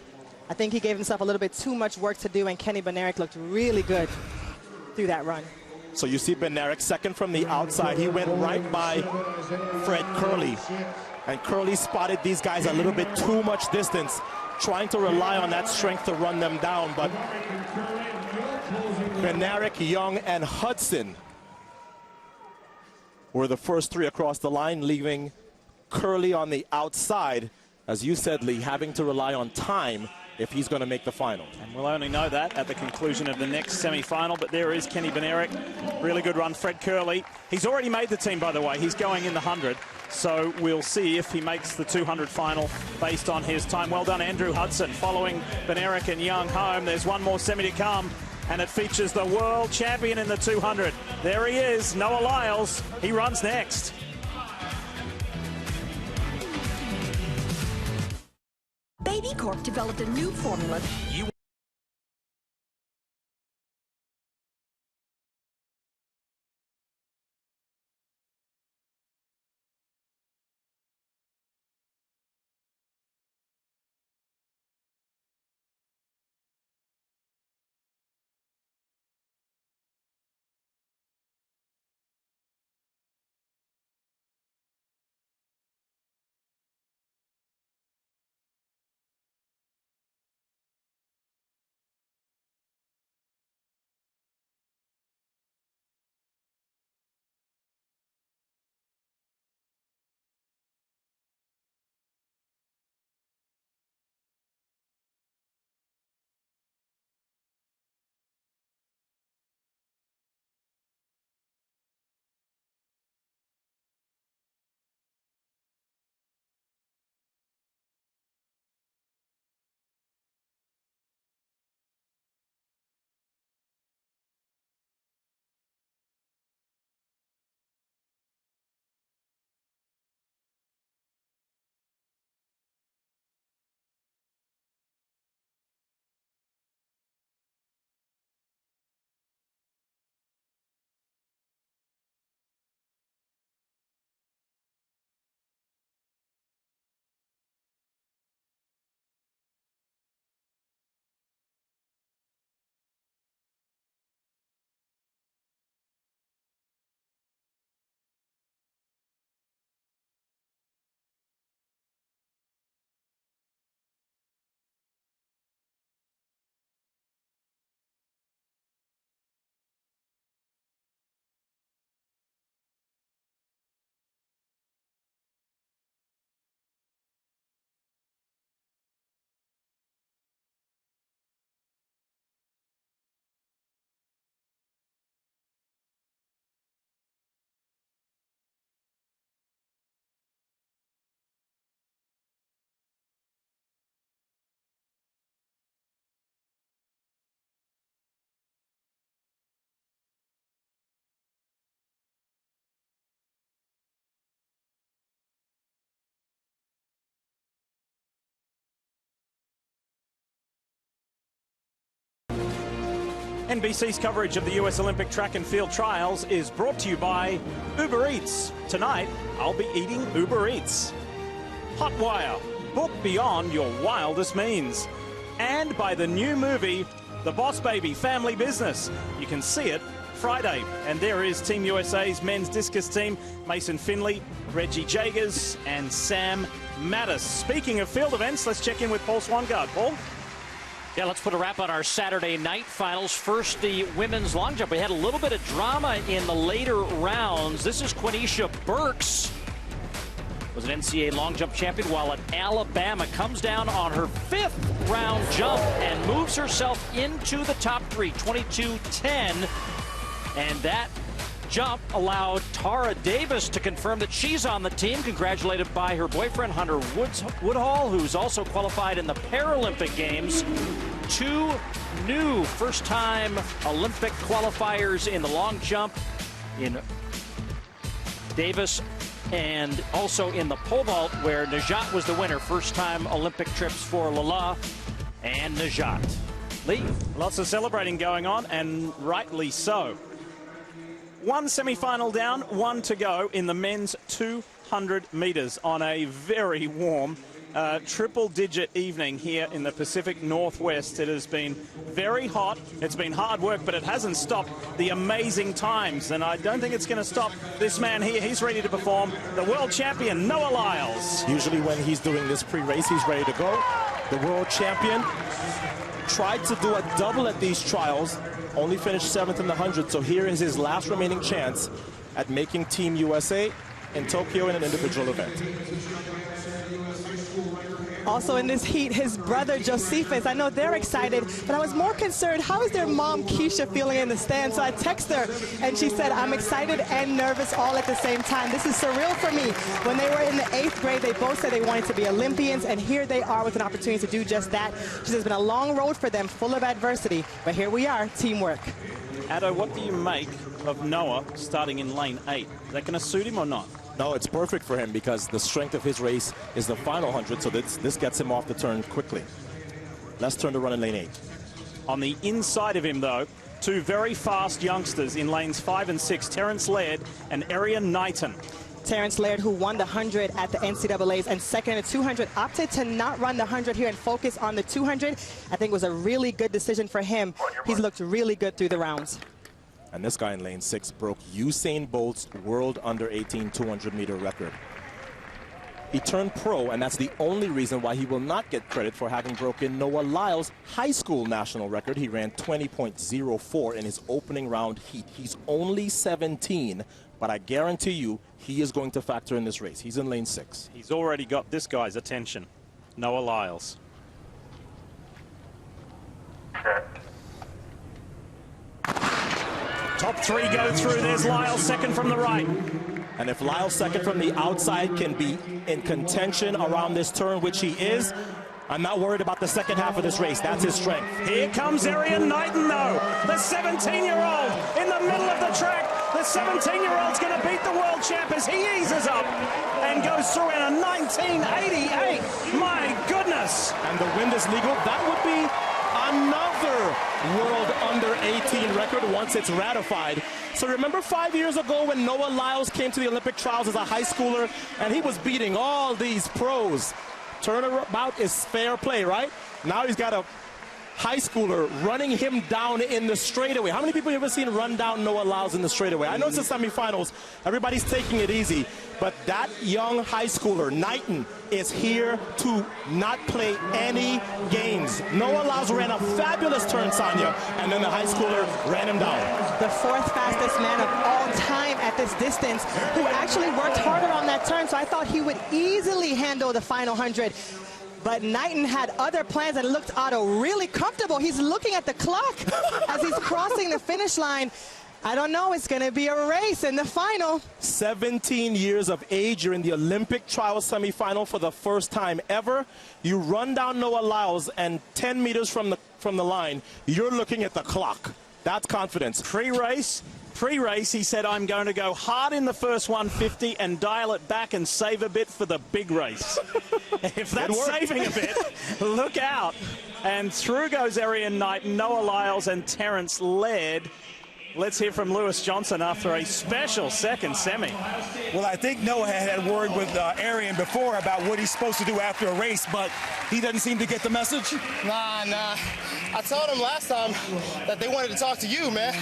I think he gave himself a little bit too much work to do, and Kenny Bednarek looked really good through that run. So you see Bednarek second from the outside. He went right by Fred Kerley. And Kerley spotted these guys a little bit too much distance, trying to rely on that strength to run them down. But Bednarek, Young, and Hudson were the first 3 across the line, leaving Kerley on the outside. As you said, Lee, having to rely on time if he's going to make the final. And we'll only know that at the conclusion of the next semi-final, but there is Kenny Bednarek. Really good run. Fred Kerley. He's already made the team, by the way. He's going in the 100. So we'll see if he makes the 200 final based on his time. Well done, Andrew Hudson, following Bednarek and Young home. There's one more semi to come, and it features the world champion in the 200. There he is, Noah Lyles. He runs next. Baby Corp developed a new formula. NBC's coverage of the US Olympic track and field trials is brought to you by Uber Eats. Tonight, I'll be eating Uber Eats. Hotwire, book beyond your wildest means. And by the new movie, The Boss Baby Family Business. You can see it Friday. And there is Team USA's men's discus team, Mason Finley, Reggie Jagers, and Sam Mattis. Speaking of field events, let's check in with Paul Swangard. Paul? Yeah, let's put a wrap on our Saturday night finals. First, the women's long jump. We had a little bit of drama in the later rounds. This is Quenisha Burks, was an NCAA long jump champion while at Alabama. Comes down on her 5th round jump and moves herself into the top 3, 22.10. And that jump allowed Tara Davis to confirm that she's on the team, congratulated by her boyfriend Hunter Woodhall, who's also qualified in the Paralympic Games. 2 new first-time Olympic qualifiers in the long jump in Davis and also in the pole vault, where Najat was the winner. First-time Olympic trips for Lala and Najat. Lee, lots of celebrating going on, and rightly so. 1 semi-final down, 1 to go in the men's 200 meters on a very warm triple-digit evening here in the Pacific Northwest. It has been very hot. It's been hard work, but it hasn't stopped the amazing times. And I don't think it's going to stop this man here. He's ready to perform. The world champion, Noah Lyles. Usually when he's doing this pre-race, he's ready to go. The world champion tried to do a double at these trials, only finished 7th in the 100, so here is his last remaining chance at making Team USA in Tokyo in an individual event. Also in this heat, his brother Josephus. I know they're excited, but I was more concerned, how is their mom Keisha feeling in the stand? So I texted her and she said, I'm excited and nervous all at the same time. This is surreal for me. When they were in the 8th grade, they both said they wanted to be Olympians, and here they are with an opportunity to do just that. She says it's been a long road for them, full of adversity, but here we are, teamwork. Addo, what do you make of Noah starting in lane 8? Is that going to suit him or not? No, it's perfect for him because the strength of his race is the final 100, so this gets him off the turn quickly. Let's turn to run in lane 8. On the inside of him, though, 2 very fast youngsters in lanes 5 and 6, Terrence Laird and Arian Knighton. Terrence Laird, who won the 100 at the NCAAs and second in the 200, opted to not run the 100 here and focus on the 200. I think it was a really good decision for him. He's looked really good through the rounds. And this guy in lane 6 broke Usain Bolt's world under-18 200-meter record. He turned pro, and that's the only reason why he will not get credit for having broken Noah Lyles' high school national record. He ran 20.04 in his opening round heat. He's only 17, but I guarantee you he is going to factor in this race. He's in lane 6. He's already got this guy's attention, Noah Lyles. Top 3 go through. There's Lyles second from the right. And if Lyles second from the outside can be in contention around this turn, which he is, I'm not worried about the second half of this race. That's his strength. Here comes Arian Knighton, though. The 17-year-old in the middle of the track. The 17-year-old's going to beat the world champ as he eases up and goes through in a 1988. My goodness. And the wind is legal. That would be another world under-18 record once it's ratified. So remember 5 years ago when Noah Lyles came to the Olympic trials as a high schooler and he was beating all these pros. Turnabout is fair play, right? Now he's got a high schooler running him down in the straightaway. How many people have ever seen run down Noah Lyles in the straightaway? I know it's the semifinals. Everybody's taking it easy. But that young high schooler, Knighton, is here to not play any games. Noah Lyles ran a fabulous turn, Sonia, and then the high schooler ran him down. The 4th fastest man of all time at this distance, who actually worked harder on that turn, so I thought he would easily handle the final 100. But Knighton had other plans and looked Otto really comfortable. He's looking at the clock as he's crossing the finish line. I don't know, it's going to be a race in the final. 17 years of age, you're in the Olympic trial semifinal for the first time ever. You run down Noah Lyles, and 10 meters from the line, you're looking at the clock. That's confidence. Pre-race, he said, I'm going to go hard in the first 150 and dial it back and save a bit for the big race. If that's saving a bit, look out. And through goes Arian Knight, Noah Lyles, and Terrence Laird. Let's hear from Lewis Johnson after a special second semi. Well, I think Noah had word with Arian before about what he's supposed to do after a race, but he doesn't seem to get the message. Nah. I told him last time that they wanted to talk to you, man.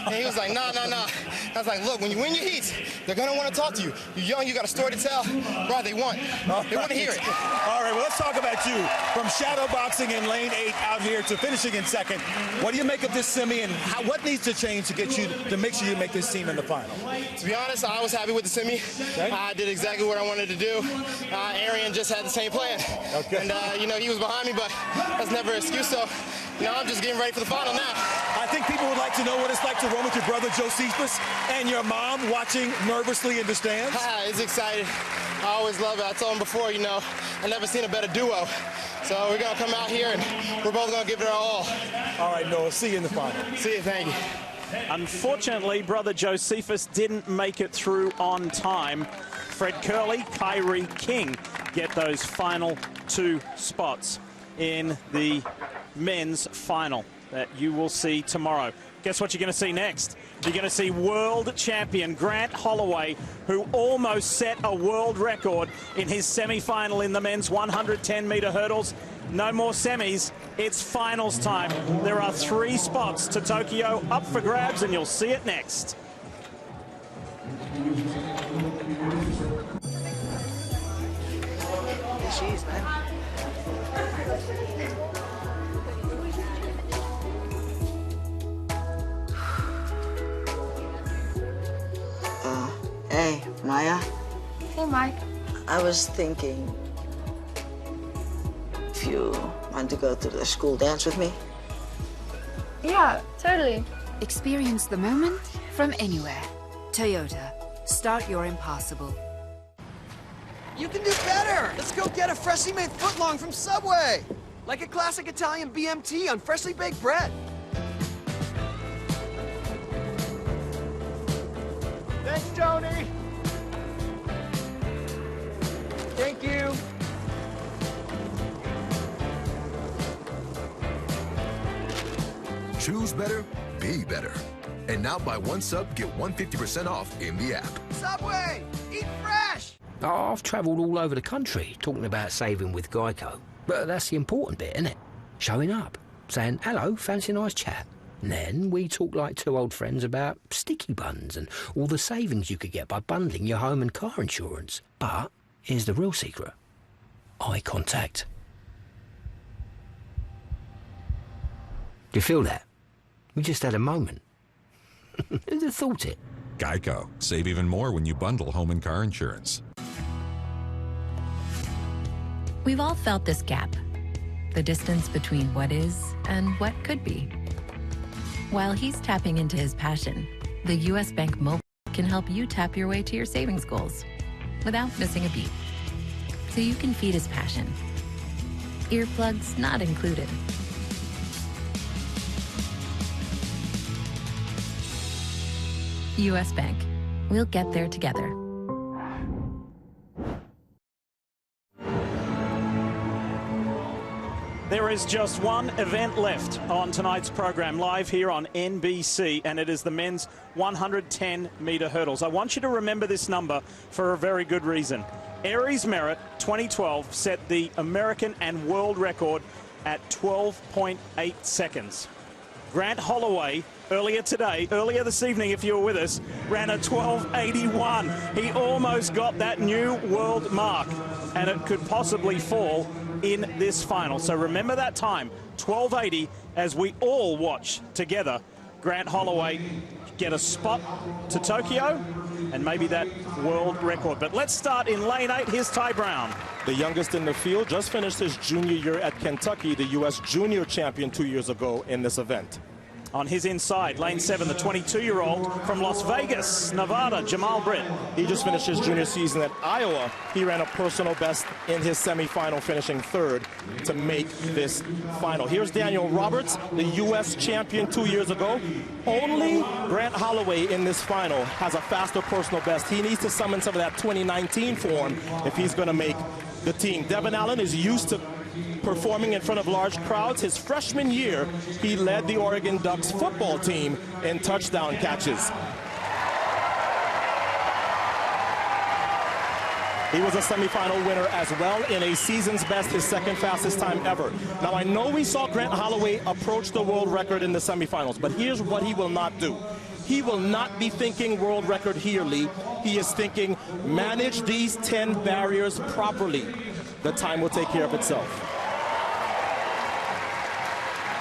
And he was like, nah. I was like, look, when you win your heats, they're going to want to talk to you. You're young, you got a story to tell. Bro, they want to hear it. All right, well, let's talk about you. From shadow boxing in lane 8 out here to finishing in second, what do you make of this semi, and what needs to change to get you to make sure you make this team in the final? To be honest, I was happy with the semi. Okay. I did exactly what I wanted to do. Arian just had the same plan. Okay. And, he was behind me, but that's never an excuse. So, I'm just getting ready for the final now. I think people would like to know what it's like to run with your brother Josephus and your mom watching nervously in the stands. It's exciting. I always love it. I told him before, I've never seen a better duo. So we're going to come out here, and we're both going to give it our all. All right, Noah, see you in the final. See you, thank you. Unfortunately, brother Josephus didn't make it through on time. Fred Curley, Kyrie King get those final 2 spots in the men's final that you will see tomorrow. Guess what you're going to see next? You're going to see world champion Grant Holloway, who almost set a world record in his semi-final in the men's 110-meter hurdles. No more semis, it's finals time. There are 3 spots to Tokyo up for grabs, and you'll see it next. Jeez, man. Hey, Maya. Hey, Mike. I was thinking if you want to go to the school dance with me. Yeah, totally. Experience the moment from anywhere. Toyota. Start your impossible. You can do better! Let's go get a freshly made footlong from Subway! Like a classic Italian BMT on freshly baked bread. Thanks, Tony! Thank you! Choose better, be better. And now buy 1 sub, get 150% off in the app. Subway! Eat fresh! I've travelled all over the country talking about saving with Geico. But that's the important bit, isn't it? Showing up, saying, hello, fancy a nice chat. And then we talk like 2 old friends about sticky buns and all the savings you could get by bundling your home and car insurance. But here's the real secret. Eye contact. Do you feel that? We just had a moment. Who'd have thought it? Geico. Save even more when you bundle home and car insurance. We've all felt this gap, the distance between what is and what could be. While he's tapping into his passion, the U.S. Bank Mobile can help you tap your way to your savings goals without missing a beat. So you can feed his passion. Earplugs not included. U.S. Bank. We'll get there together. There is just one event left on tonight's program, live here on NBC, and it is the men's 110-meter hurdles. I want you to remember this number for a very good reason. Aries Merritt, 2012, set the American and world record at 12.8 seconds. Grant Holloway, earlier this evening, if you were with us, ran a 12.81. He almost got that new world mark, and it could possibly fall in this final. So remember that time, 12.80, as we all watch together Grant Holloway get a spot to Tokyo and maybe that world record. But let's start in lane 8. Here's Ty Brown. The youngest in the field, just finished his junior year at Kentucky, the U.S. junior champion 2 years ago in this event. On his inside, lane 7, the 22-year-old from Las Vegas, Nevada, Jamal Britt. He just finished his junior season at Iowa. He ran a personal best in his semifinal, finishing 3rd to make this final. Here's Daniel Roberts, the U.S. champion 2 years ago. Only Grant Holloway in this final has a faster personal best. He needs to summon some of that 2019 form if he's going to make the team. Devin Allen is used to performing in front of large crowds. His freshman year, he led the Oregon Ducks football team in touchdown catches. He was a semifinal winner as well in a season's best, his second fastest time ever. Now, I know we saw Grant Holloway approach the world record in the semifinals, but here's what he will not do. He will not be thinking world record here, Lee. He is thinking manage these 10 barriers properly. The time will take care of itself.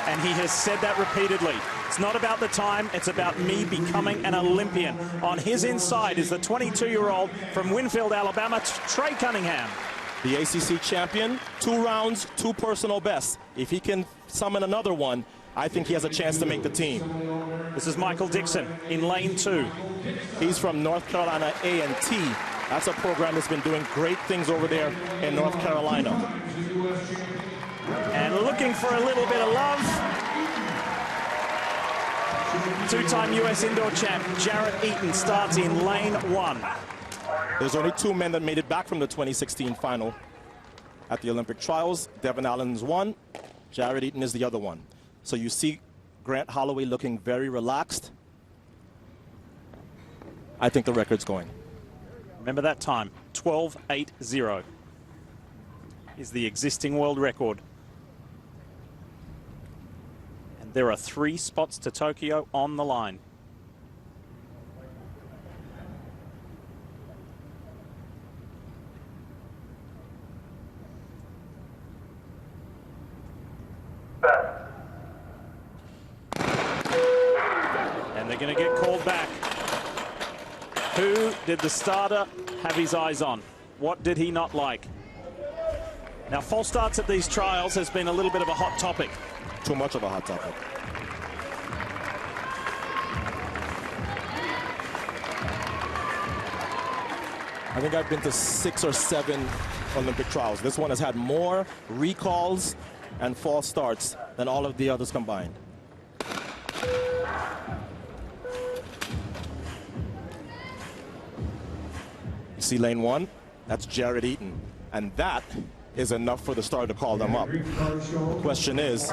And he has said that repeatedly. It's not about the time, it's about me becoming an Olympian. On his inside is the 22-year-old from Winfield, Alabama, Trey Cunningham. The ACC champion, 2 rounds, 2 personal bests. If he can summon another one, I think he has a chance to make the team. This is Michael Dixon in lane 2. He's from North Carolina A&T. That's a program that's been doing great things over there in North Carolina. And looking for a little bit of love. 2-time U.S. indoor champ Jarrett Eaton starts in lane 1. There's only 2 men that made it back from the 2016 final at the Olympic trials. Devin Allen's one, Jarrett Eaton is the other one. So you see Grant Holloway looking very relaxed. I think the record's going. Remember that time, 12.80 is the existing world record. And there are 3 spots to Tokyo on the line. And they're going to get called back. Who did the starter have his eyes on? What did he not like? Now, false starts at these trials has been a little bit of a hot topic. Too much of a hot topic. I think I've been to 6 or 7 Olympic trials. This one has had more recalls and false starts than all of the others combined. You see lane 1? That's Jarrett Eaton. And that is enough for the starter to call them up. The question is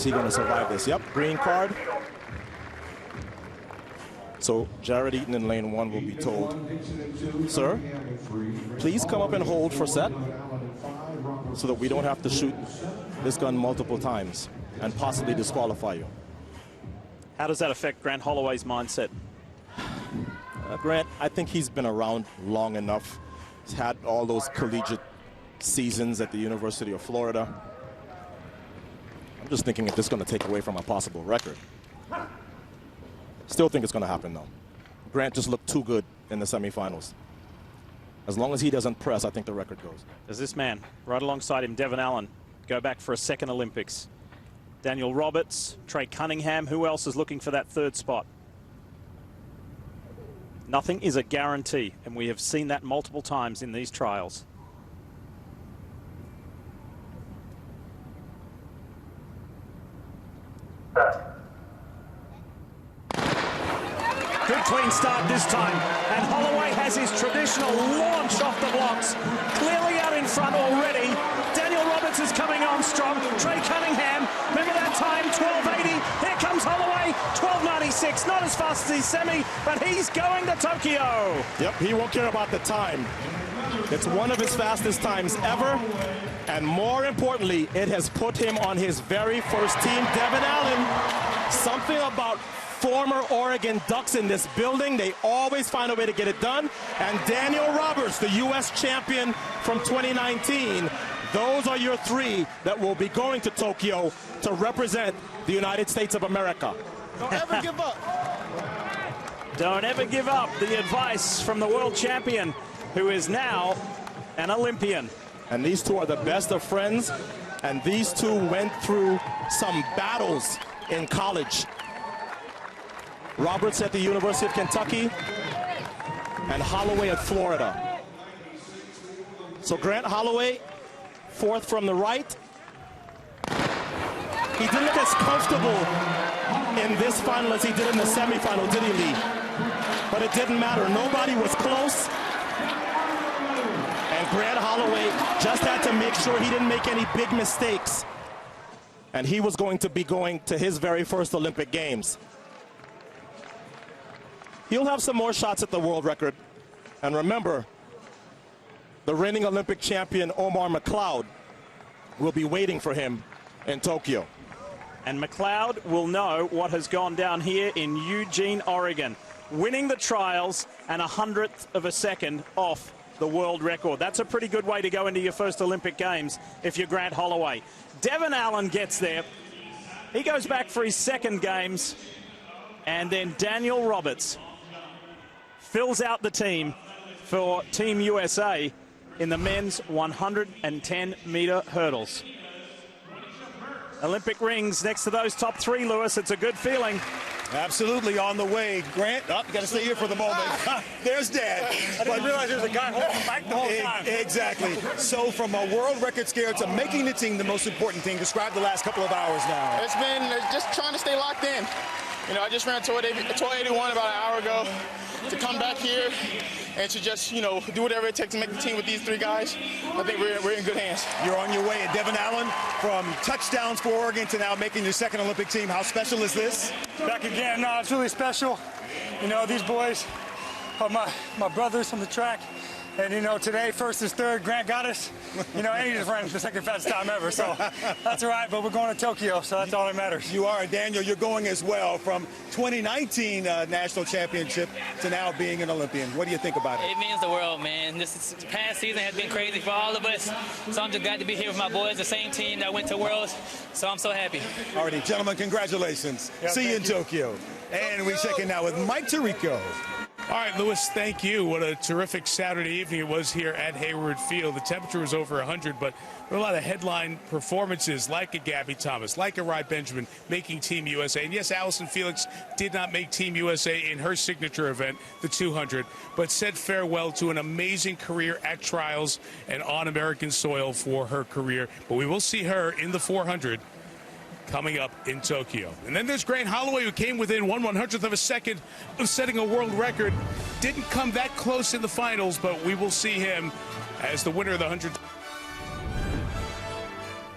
he going to survive this? Yep, green card. So Jarrett Eaton in lane 1 will be told, sir, please come up and hold for set so that we don't have to shoot this gun multiple times and possibly disqualify you. How does that affect Grant Holloway's mindset? Grant, I think he's been around long enough. He's had all those collegiate seasons at the University of Florida. I'm just thinking if this is going to take away from a possible record. Still think it's going to happen, though. Grant just looked too good in the semifinals. As long as he doesn't press, I think the record goes. Does this man, right alongside him, Devin Allen, go back for a second Olympics? Daniel Roberts, Trey Cunningham, who else is looking for that 3rd spot? Nothing is a guarantee, and we have seen that multiple times in these trials. Good clean start this time, and Holloway has his traditional launch off the blocks. Clearly out in front already. Daniel Roberts is coming on strong. Trey Cunningham, remember that time, 12.80. Here comes Holloway, 12.96. Not as fast as his semi, but he's going to Tokyo. Yep, he won't care about the time. It's one of his fastest times ever, and more importantly, it has put him on his very first team. Devin Allen, something about former Oregon Ducks in this building. They always find a way to get it done. And Daniel Roberts, the U.S. champion from 2019, those are your 3 that will be going to Tokyo to represent the United States of America. Don't ever give up. Don't ever give up. The advice from the world champion, who is now an Olympian. And these 2 are the best of friends, and these 2 went through some battles in college. Roberts at the University of Kentucky and Holloway at Florida. So Grant Holloway, 4th from the right. He didn't look as comfortable in this final as he did in the semifinal, did he, Lee? But it didn't matter. Nobody was close. And Grant Holloway just had to make sure he didn't make any big mistakes. And he was going to be going to his very first Olympic Games. He'll have some more shots at the world record. And remember, the reigning Olympic champion Omar McLeod will be waiting for him in Tokyo. And McLeod will know what has gone down here in Eugene, Oregon. Winning the trials and 100th of a second off the world record. That's a pretty good way to go into your first Olympic Games if you're Grant Holloway. Devon Allen gets there. He goes back for his second Games. And then Daniel Roberts fills out the team for Team USA in the men's 110-meter hurdles. Olympic rings next to those top three, Lewis. It's a good feeling. Absolutely on the way. Grant, you got to stay here for the moment. There's Dad. I didn't realize there was a guy holding the mic the whole time. Exactly. So from a world record scare to making the team the most important thing, describe the last couple of hours now. It's been just trying to stay locked in. You know, I just ran 1281 about an hour ago. To come back here and to just, you know, do whatever it takes to make the team with these three guys, I think we're in good hands. You're on your way. And Devon Allen, from touchdowns for Oregon to now making your second Olympic team. How special is this? Back again. No, it's really special. You know, these boys are my brothers from the track. And, you know, today, first is third. Grant got us. You know, and he just ran the second fastest time ever. So that's all right. But we're going to Tokyo, so that's all that matters. You are. Daniel, you're going as well from 2019 national championship to now being an Olympian. What do you think about it? It means the world, man. This past season has been crazy for all of us. So I'm just glad to be here with my boys, the same team that went to Worlds. So I'm so happy. All righty, gentlemen, congratulations. Yeah, see you in Tokyo. And we check in now with Mike Tirico. All right, Lewis, thank you. What a terrific Saturday evening it was here at Hayward Field. The temperature was over 100, but there were a lot of headline performances like a Gabby Thomas, like a Rai Benjamin making Team USA. And yes, Allison Felix did not make Team USA in her signature event, the 200, but said farewell to an amazing career at trials and on American soil for her career. But we will see her in the 400 coming up in Tokyo. And then there's Grant Holloway, who came within 1/100th of a second of setting a world record. Didn't come that close in the finals, but we will see him as the winner of the 100.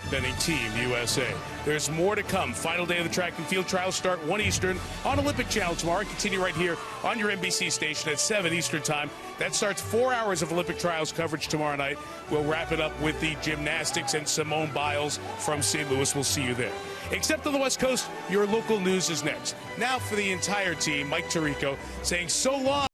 Representing Team USA. There's more to come. Final day of the track and field trials start 1 Eastern on Olympic Channel tomorrow and continue right here on your NBC station at 7 Eastern time. That starts 4 hours of Olympic trials coverage tomorrow night. We'll wrap it up with the gymnastics and Simone Biles from St. Louis. We'll see you there. Except on the West Coast, your local news is next. Now for the entire team, Mike Tirico saying so long.